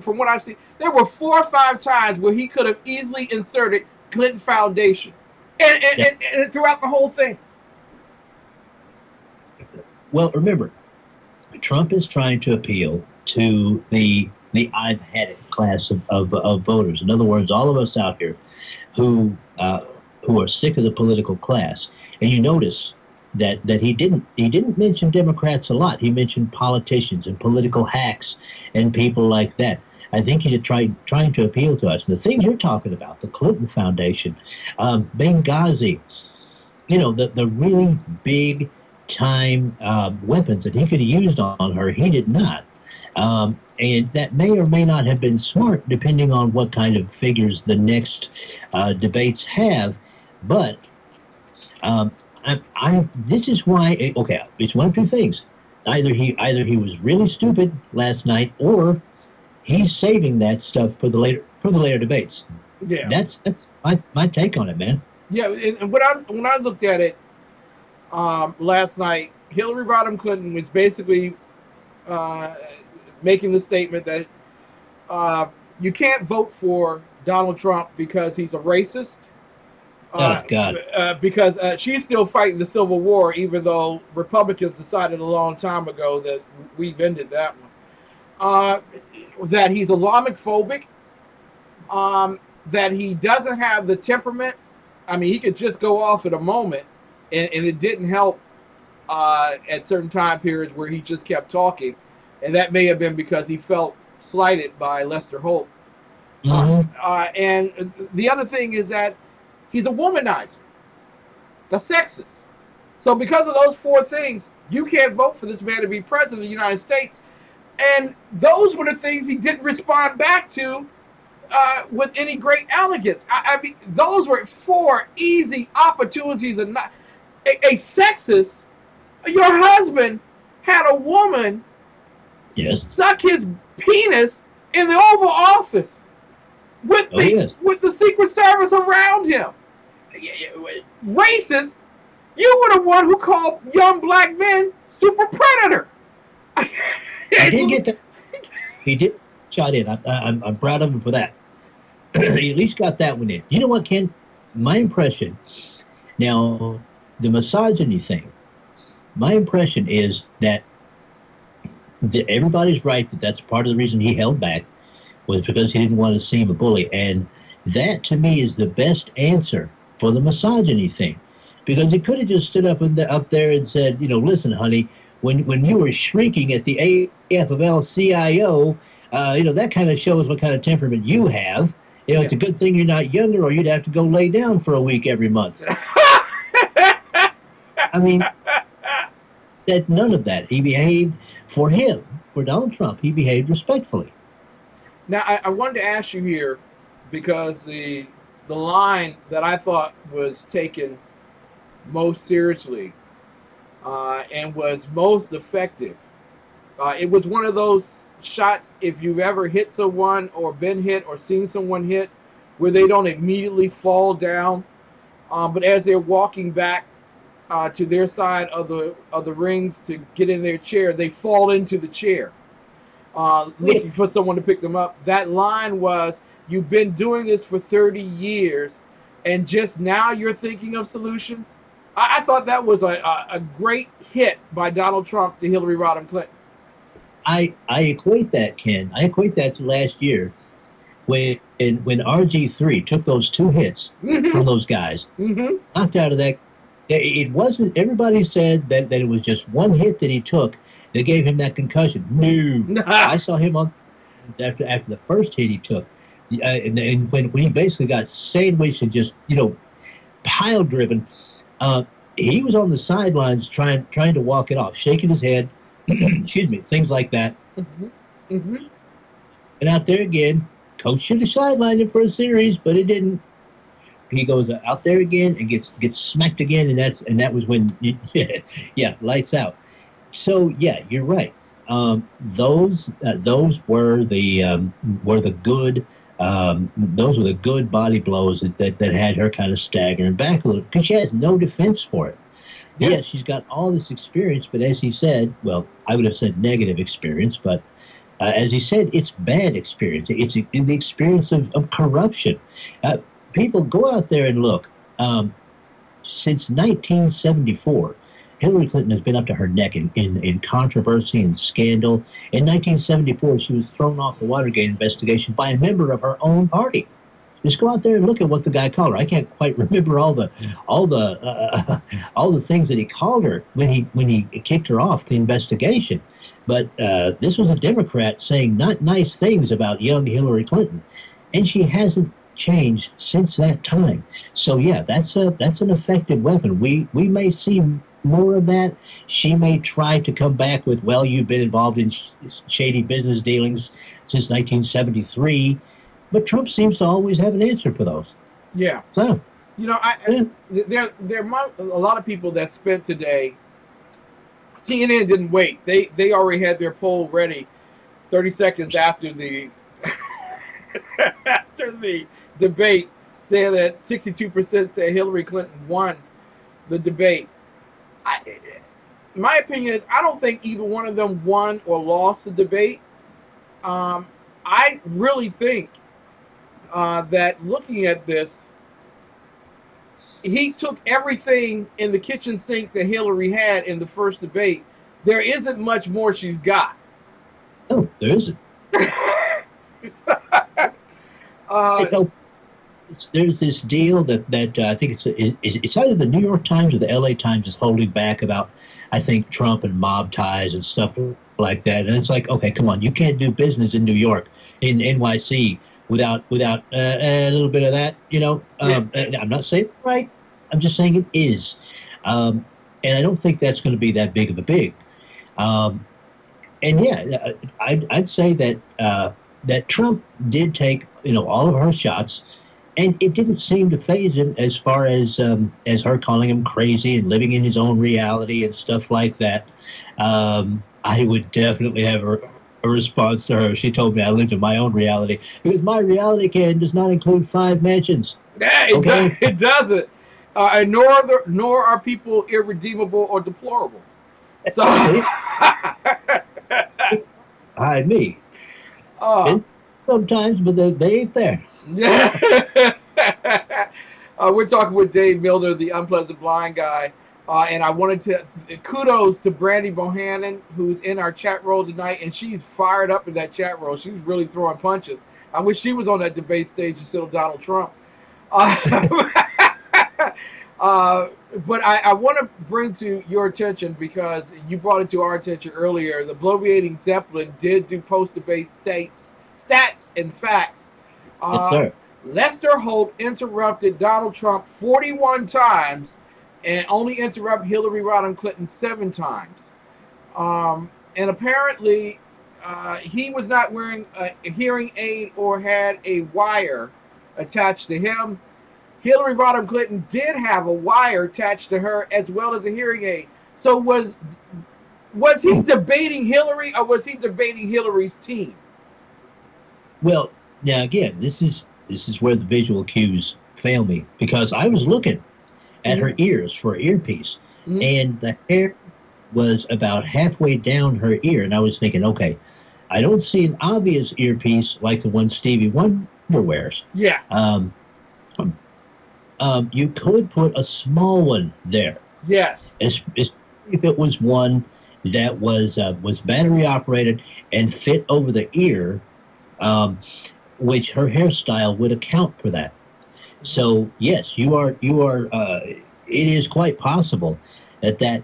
from what I've seen, there were 4 or 5 times where he could have easily inserted Clinton Foundation and throughout the whole thing. Well, remember, Trump is trying to appeal to the I've had it class of voters. In other words, all of us out here who are sick of the political class. And you notice that he didn't mention Democrats a lot. He mentioned politicians and political hacks and people like that. I think he's trying to appeal to us. And the things you're talking about, the Clinton Foundation, Benghazi, you know, the really big time weapons that he could have used on her, he did not. And that may or may not have been smart, depending on what kind of figures the next debates have. But this is why. Okay, it's one of two things: either he was really stupid last night, or he's saving that stuff for the later debates. Yeah, that's my take on it, man. Yeah, and when I looked at it last night, Hillary Rodham Clinton was basically making the statement that you can't vote for Donald Trump because he's a racist. Oh, God. Because she's still fighting the Civil War, even though Republicans decided a long time ago that we've ended that one. That he's Islamophobic, that he doesn't have the temperament. I mean, he could just go off at a moment, and it didn't help at certain time periods where he just kept talking. And that may have been because he felt slighted by Lester Holt. And the other thing is that he's a womanizer, a sexist. So because of those four things, you can't vote for this man to be president of the United States. And those were the things he didn't respond back to with any great elegance. I mean, those were four easy opportunities. And not a sexist. Your husband had a woman suck his penis in the Oval Office with the Secret Service around him. Racist. You were the one who called young black men super predator. He did get that. He did shot in. I'm proud of him for that. He at least got that one in. You know what, Ken? My impression. Now, the misogyny thing. My impression is that everybody's right that that's part of the reason he held back was because he didn't want to seem a bully, and that to me is the best answer for the misogyny thing, because he could have just stood up there and said, you know, listen, honey, when you were shrieking at the AFL-CIO, you know, that kind of shows what kind of temperament you have. You know, it's a good thing you're not younger, or you'd have to go lay down for a week every month. I mean, said none of that. He behaved for Donald Trump. He behaved respectfully. Now, I wanted to ask you here, because the line that I thought was taken most seriously and was most effective, it was one of those shots, if you've ever hit someone or been hit or seen someone hit, where they don't immediately fall down, but as they're walking back to their side of the rings to get in their chair, they fall into the chair, looking for someone to pick them up. That line was, you've been doing this for 30 years, and just now you're thinking of solutions. I thought that was a great hit by Donald Trump to Hillary Rodham Clinton. I equate that, Ken. I equate that to last year when RG3 took those two hits from those guys, knocked out of that. It wasn't, everybody said that it was just one hit that he took that gave him that concussion. No. I saw him after the first hit he took. And when he basically got sandwiched and just, you know, pile driven, he was on the sidelines trying to walk it off, shaking his head, excuse me, things like that. And out there again, coach should have sidelined him for a series, but it didn't. He goes out there again and gets smacked again, and that was when, lights out. So yeah, you're right. Those were the good body blows that had her kind of staggering back a little, because she has no defense for it. Yeah, she's got all this experience, but as he said, well, I would have said negative experience, but as he said, it's bad experience. It's in the experience of corruption. People, go out there and look. Since 1974, Hillary Clinton has been up to her neck in controversy and scandal. In 1974, she was thrown off the Watergate investigation by a member of her own party. Just go out there and look at what the guy called her. I can't quite remember all the things that he called her when he kicked her off the investigation. But this was a Democrat saying not nice things about young Hillary Clinton, and she hasn't changed since that time. So yeah, that's an effective weapon. We may see more of that. She may try to come back with, well, you've been involved in shady business dealings since 1973, but Trump seems to always have an answer for those. Yeah. So, you know, there might a lot of people that spent today. CNN didn't wait. They already had their poll ready 30 seconds after the after the debate, saying that 62% say Hillary Clinton won the debate. My opinion is I don't think either one of them won or lost the debate. I really think that looking at this, he took everything in the kitchen sink that Hillary had in the first debate. There isn't much more she's got. No, there isn't. There's this deal that I think it's either the New York Times or the LA Times is holding back about, I think, Trump and mob ties and stuff like that. And it's like, okay, come on, you can't do business in New York, in NYC, without a little bit of that, you know. I'm not saying it's right. I'm just saying it is. And I don't think that's going to be that big of a big. And yeah, I'd say that that Trump did take, you know, all of her shots, and it didn't seem to faze him as far as her calling him crazy and living in his own reality and stuff like that. I would definitely have a response to her. She told me I lived in my own reality, because my reality, Ken, does not include 5 mansions. Yeah, it doesn't. And nor are people irredeemable or deplorable. So, I me. And sometimes, but they ain't there. We're talking with Dave Milner, the unpleasant blind guy, and I wanted to kudos to Brandi Bohannon, who's in our chat roll tonight, and she's fired up in that chat roll. She's really throwing punches. I wish she was on that debate stage instead of Donald Trump. But I want to bring to your attention, because you brought it to our attention earlier, the Bloviating Zeppelin did do post-debate stats and facts. Yes, sir. Lester Holt interrupted Donald Trump 41 times and only interrupted Hillary Rodham Clinton 7 times. And apparently he was not wearing a hearing aid or had a wire attached to him. Hillary Rodham Clinton did have a wire attached to her as well as a hearing aid. So was he debating Hillary, or was he debating Hillary's team? Well, now again, this is where the visual cues fail me, because I was looking at her ears for an earpiece, and the hair was about halfway down her ear, and I was thinking, okay, I don't see an obvious earpiece like the one Stevie Wonder wears. Yeah. You could put a small one there. Yes. If it was one that was battery operated and fit over the ear, which her hairstyle would account for that. So yes, you are. It is quite possible that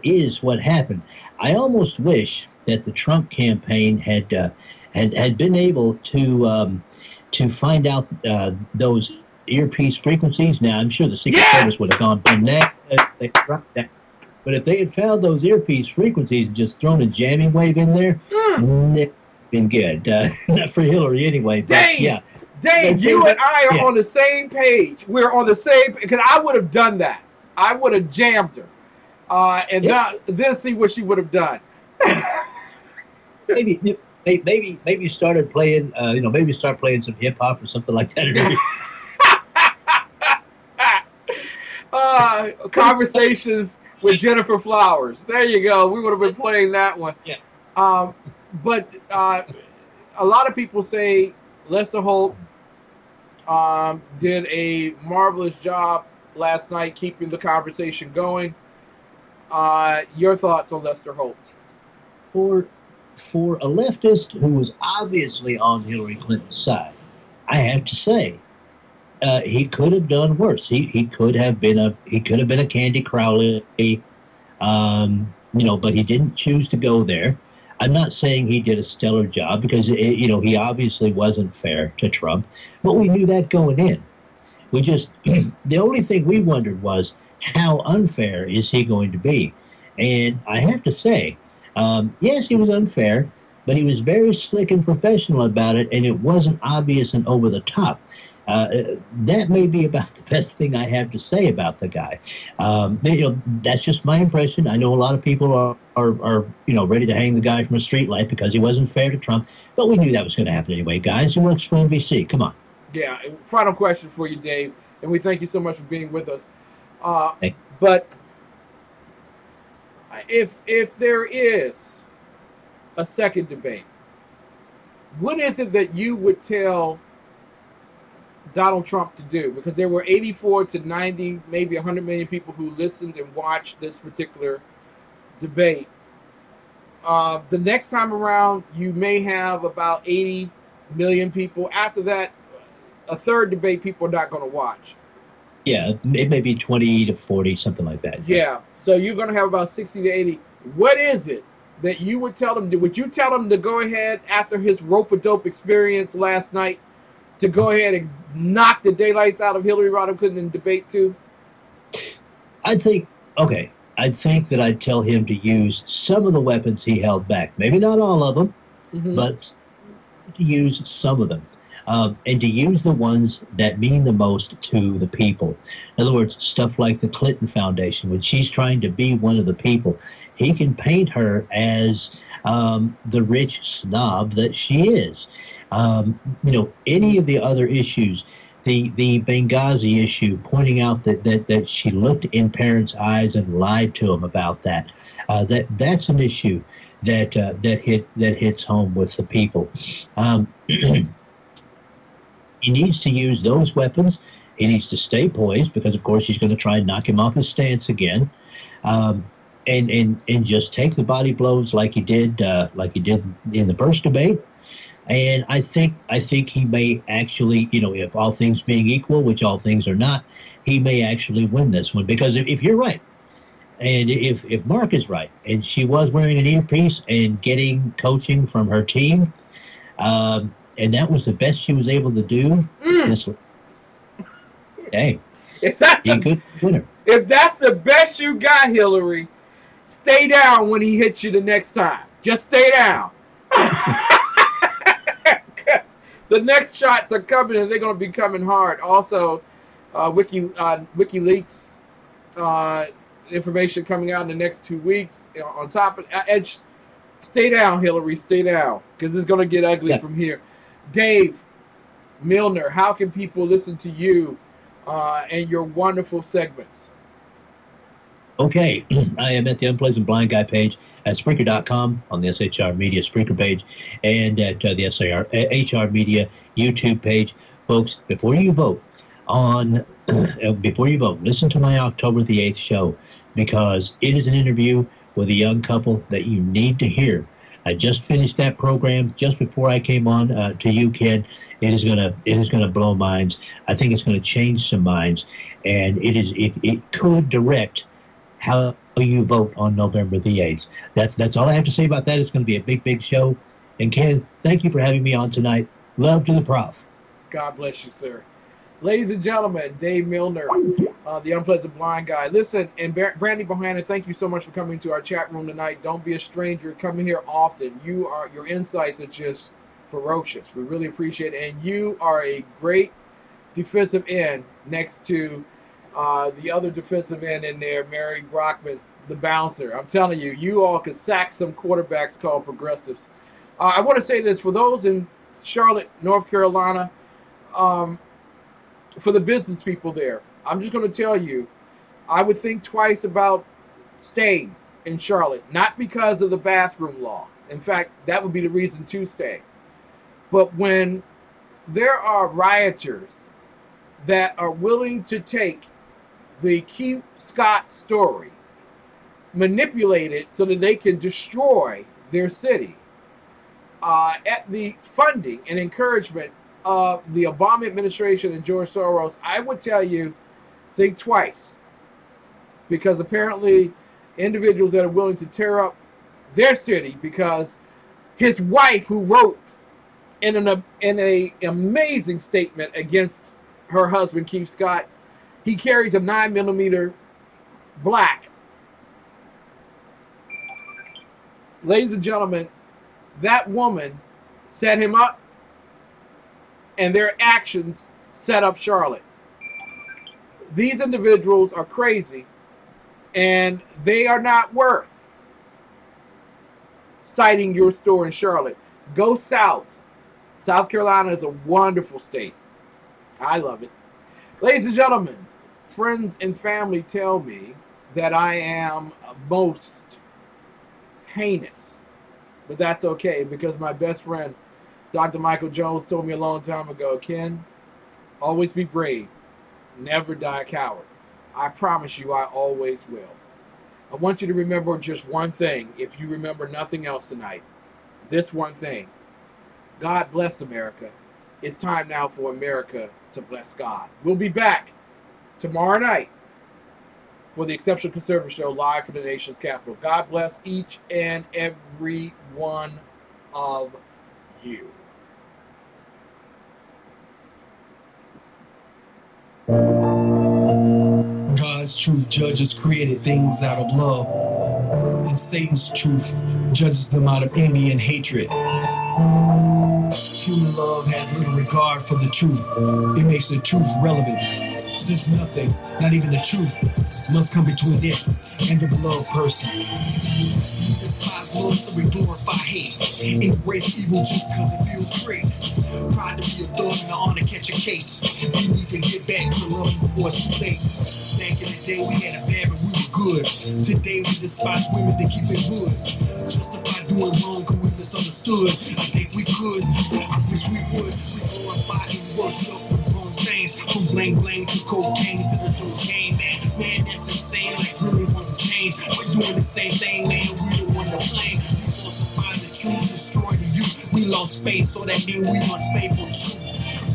is what happened. I almost wish that the Trump campaign had been able to find out those earpiece frequencies. Now, I'm sure the Secret Service would have gone bananas. But if they had found those earpiece frequencies and just thrown a jamming wave in there, it'd been good. Not for Hillary anyway. But Dave, yeah. Dave, you and I are on the same page. We're on the same, because I would have done that. I would have jammed her, and then see what she would have done. maybe started playing. Maybe start playing some hip hop or something like that. Conversations with Jennifer Flowers. There you go. We would have been playing that one. Yeah. But a lot of people say Lester Holt did a marvelous job last night keeping the conversation going. Your thoughts on Lester Holt? For a leftist who was obviously on Hillary Clinton's side, I have to say, he could have done worse. He could have been a Candy Crowley, but he didn't choose to go there. I'm not saying he did a stellar job because, you know, he obviously wasn't fair to Trump, but we knew that going in. We just, the only thing we wondered was how unfair is he going to be? And I have to say, yes, he was unfair, but he was very slick and professional about it, and it wasn't obvious and over the top. That may be about the best thing I have to say about the guy. You know, that's just my impression. I know a lot of people are you know, ready to hang the guy from a streetlight because he wasn't fair to Trump, but we knew that was going to happen anyway, guys. He works for NBC. Come on. Yeah. Final question for you, Dave, and we thank you so much for being with us. But if there is a second debate, what is it that you would tell Donald Trump to do? Because there were 84 to 90, maybe 100 million people who listened and watched this particular debate. The next time around, you may have about 80 million people. After that, a third debate people are not going to watch. Yeah, it may be 20 to 40, something like that. Yeah, so you're going to have about 60 to 80. What is it that you would tell him? Would you tell him to go ahead after his rope-a-dope experience last night to go ahead and knock the daylights out of Hillary Rodham Clinton in debate 2? I think that I'd tell him to use some of the weapons he held back. Maybe not all of them, but to use some of them. And to use the ones that mean the most to the people. In other words, stuff like the Clinton Foundation, when she's trying to be one of the people, he can paint her as the rich snob that she is. You know, any of the other issues, the Benghazi issue, pointing out that she looked in parents' eyes and lied to them about that. That's an issue that hits home with the people. He needs to use those weapons. He needs to stay poised because, of course, he's going to try and knock him off his stance again, and just take the body blows like he did in the first debate. And I think he may actually, you know, if all things being equal, which all things are not, he may actually win this one. Because if you're right, and if Mark is right, and she was wearing an earpiece and getting coaching from her team, and that was the best she was able to do. Hey, if that's the best you got, Hillary, stay down when he hits you the next time. Just stay down. The next shots are coming, and they're going to be coming hard. Also, WikiLeaks information coming out in the next 2 weeks. You know, on top of Edge, stay down, Hillary, stay down, because it's going to get ugly from here. Dave Milner, how can people listen to you and your wonderful segments? Okay, I am at the Unpleasant Blind Guy page at Spreaker.com, on the SHR Media Spreaker page, and at the HR Media YouTube page. Folks, before you vote, listen to my October the 8th show, because it is an interview with a young couple that you need to hear. I just finished that program just before I came on to you, Ken. It is gonna blow minds. I think it's gonna change some minds, and it could direct how you vote on November the 8th. That's all I have to say about that. It's going to be a big show. And Ken, thank you for having me on tonight. Love to the Prof. God bless you, sir. Ladies and gentlemen, Dave Milner, the Unpleasant Blind Guy. Listen, and Brandi Bohannon, thank you so much for coming to our chat room tonight. Don't be a stranger. Come here often. Your insights are just ferocious. We really appreciate it. And you are a great defensive end next to the other defensive end in there, Mary Brockman, the bouncer. I'm telling you, you all could sack some quarterbacks called progressives. I want to say this for those in Charlotte, North Carolina, for the business people there. I'm just going to tell you, I would think twice about staying in Charlotte, not because of the bathroom law. In fact, that would be the reason to stay. But when there are rioters that are willing to take the Keith Scott story, manipulate it so that they can destroy their city at the funding and encouragement of the Obama administration and George Soros, I would tell you, think twice. Because apparently individuals that are willing to tear up their city because His wife, who wrote in an amazing statement against her husband, Keith Scott, he carries a 9mm black. Ladies and gentlemen, that woman set him up, and their actions set up Charlotte. These individuals are crazy, and they are not worth citing your store in Charlotte. Go south. South Carolina is a wonderful state. I love it. Ladies and gentlemen, friends and family tell me that I am most heinous, but that's okay, because my best friend, Dr. Michael Jones, told me a long time ago, Ken, always be brave, never die a coward. I promise you I always will. I want you to remember just one thing, if you remember nothing else tonight. This one thing. God bless America. It's time now for America to bless God. We'll be back tomorrow night for the Exceptional Conservative Show, live from the nation's capital. God bless each and every one of you. God's truth judges created things out of love, and Satan's truth judges them out of envy and hatred. Human love has little regard for the truth. It makes the truth relevant, since nothing, not even the truth, must come between it and the beloved person. Despise love, so we glorify hate. Embrace evil just because it feels great. Pride to be a thug and the honor catch a case. We need to get back to love before it's too late. Back in the day we had it bad but we were good. Today we despise women to keep it good. Justify doing wrong because we misunderstood. I think we could, I wish we would. We glorify and worship the wrong things. From bling bling to cocaine to the cocaine, man. Man, that's insane, like really want to change. We're doing the same thing, man, we don't want to blame. We falsify the truth, destroy the youth. We lost faith, so that means we unfaithful too.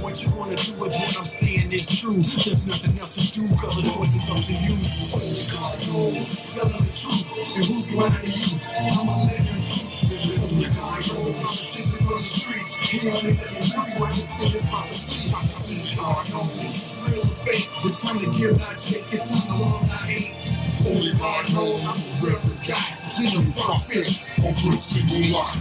What you wanna do if what I'm saying is true? There's nothing else to do, cause the choice is up to you. Only God knows, telling the truth, and who's lying to you? I'm a living proof. Only God knows, I'm a teacher for the streets. He only let me know why this thing is prophecy. God knows, real faith. It's time to give, not take. It's time to love, not hate. Only God knows, I'm a real guy. Then the prophet, on this single line.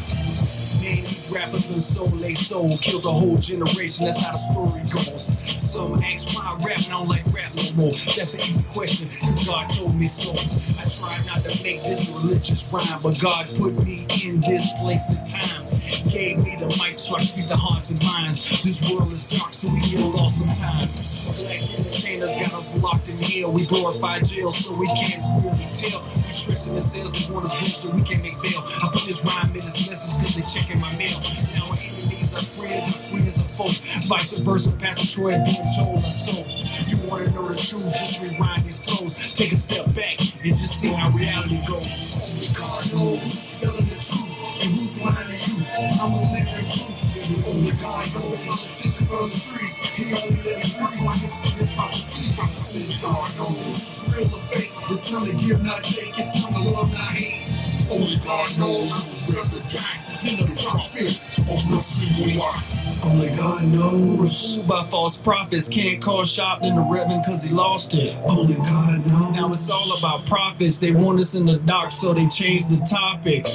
Man, these rappers and soul, they soul killed a whole generation. That's how the story goes. Some ask why I rap, and I don't like rap no more. That's an easy question, cause God told me so. I tried not to make this a religious rhyme, but God put me in this place and time. Gave me the mic so I speak the hearts and minds. This world is dark, so we get lost sometimes. Black entertainers got us locked in hell. We glorify jail, so we can't really tell. We stretching the cells, we want us weak, so we can't make bail. I put this rhyme in this message cause they checking my mail. Now our enemies are friends and friends are foes. Vice versa, Pastor Troy being told us so. You want to know the truth, just rewind these flows. Take a step back and just see how reality goes. Only God knows, telling the truth. And who's lying to you? I'm a living proof. Only God knows, I'm a teacher for the streets. He only let me prove so I can speak this prophecy. Prophecies, God knows, real or fake. It's time to give, not take. It's time to love, not hate. Only God knows, I'm real to die. Only God knows. Fooled by false prophets, can't call shop in the Reverend cause he lost it. Only God knows. Now it's all about profits. They want us in the dark, so they changed the topic.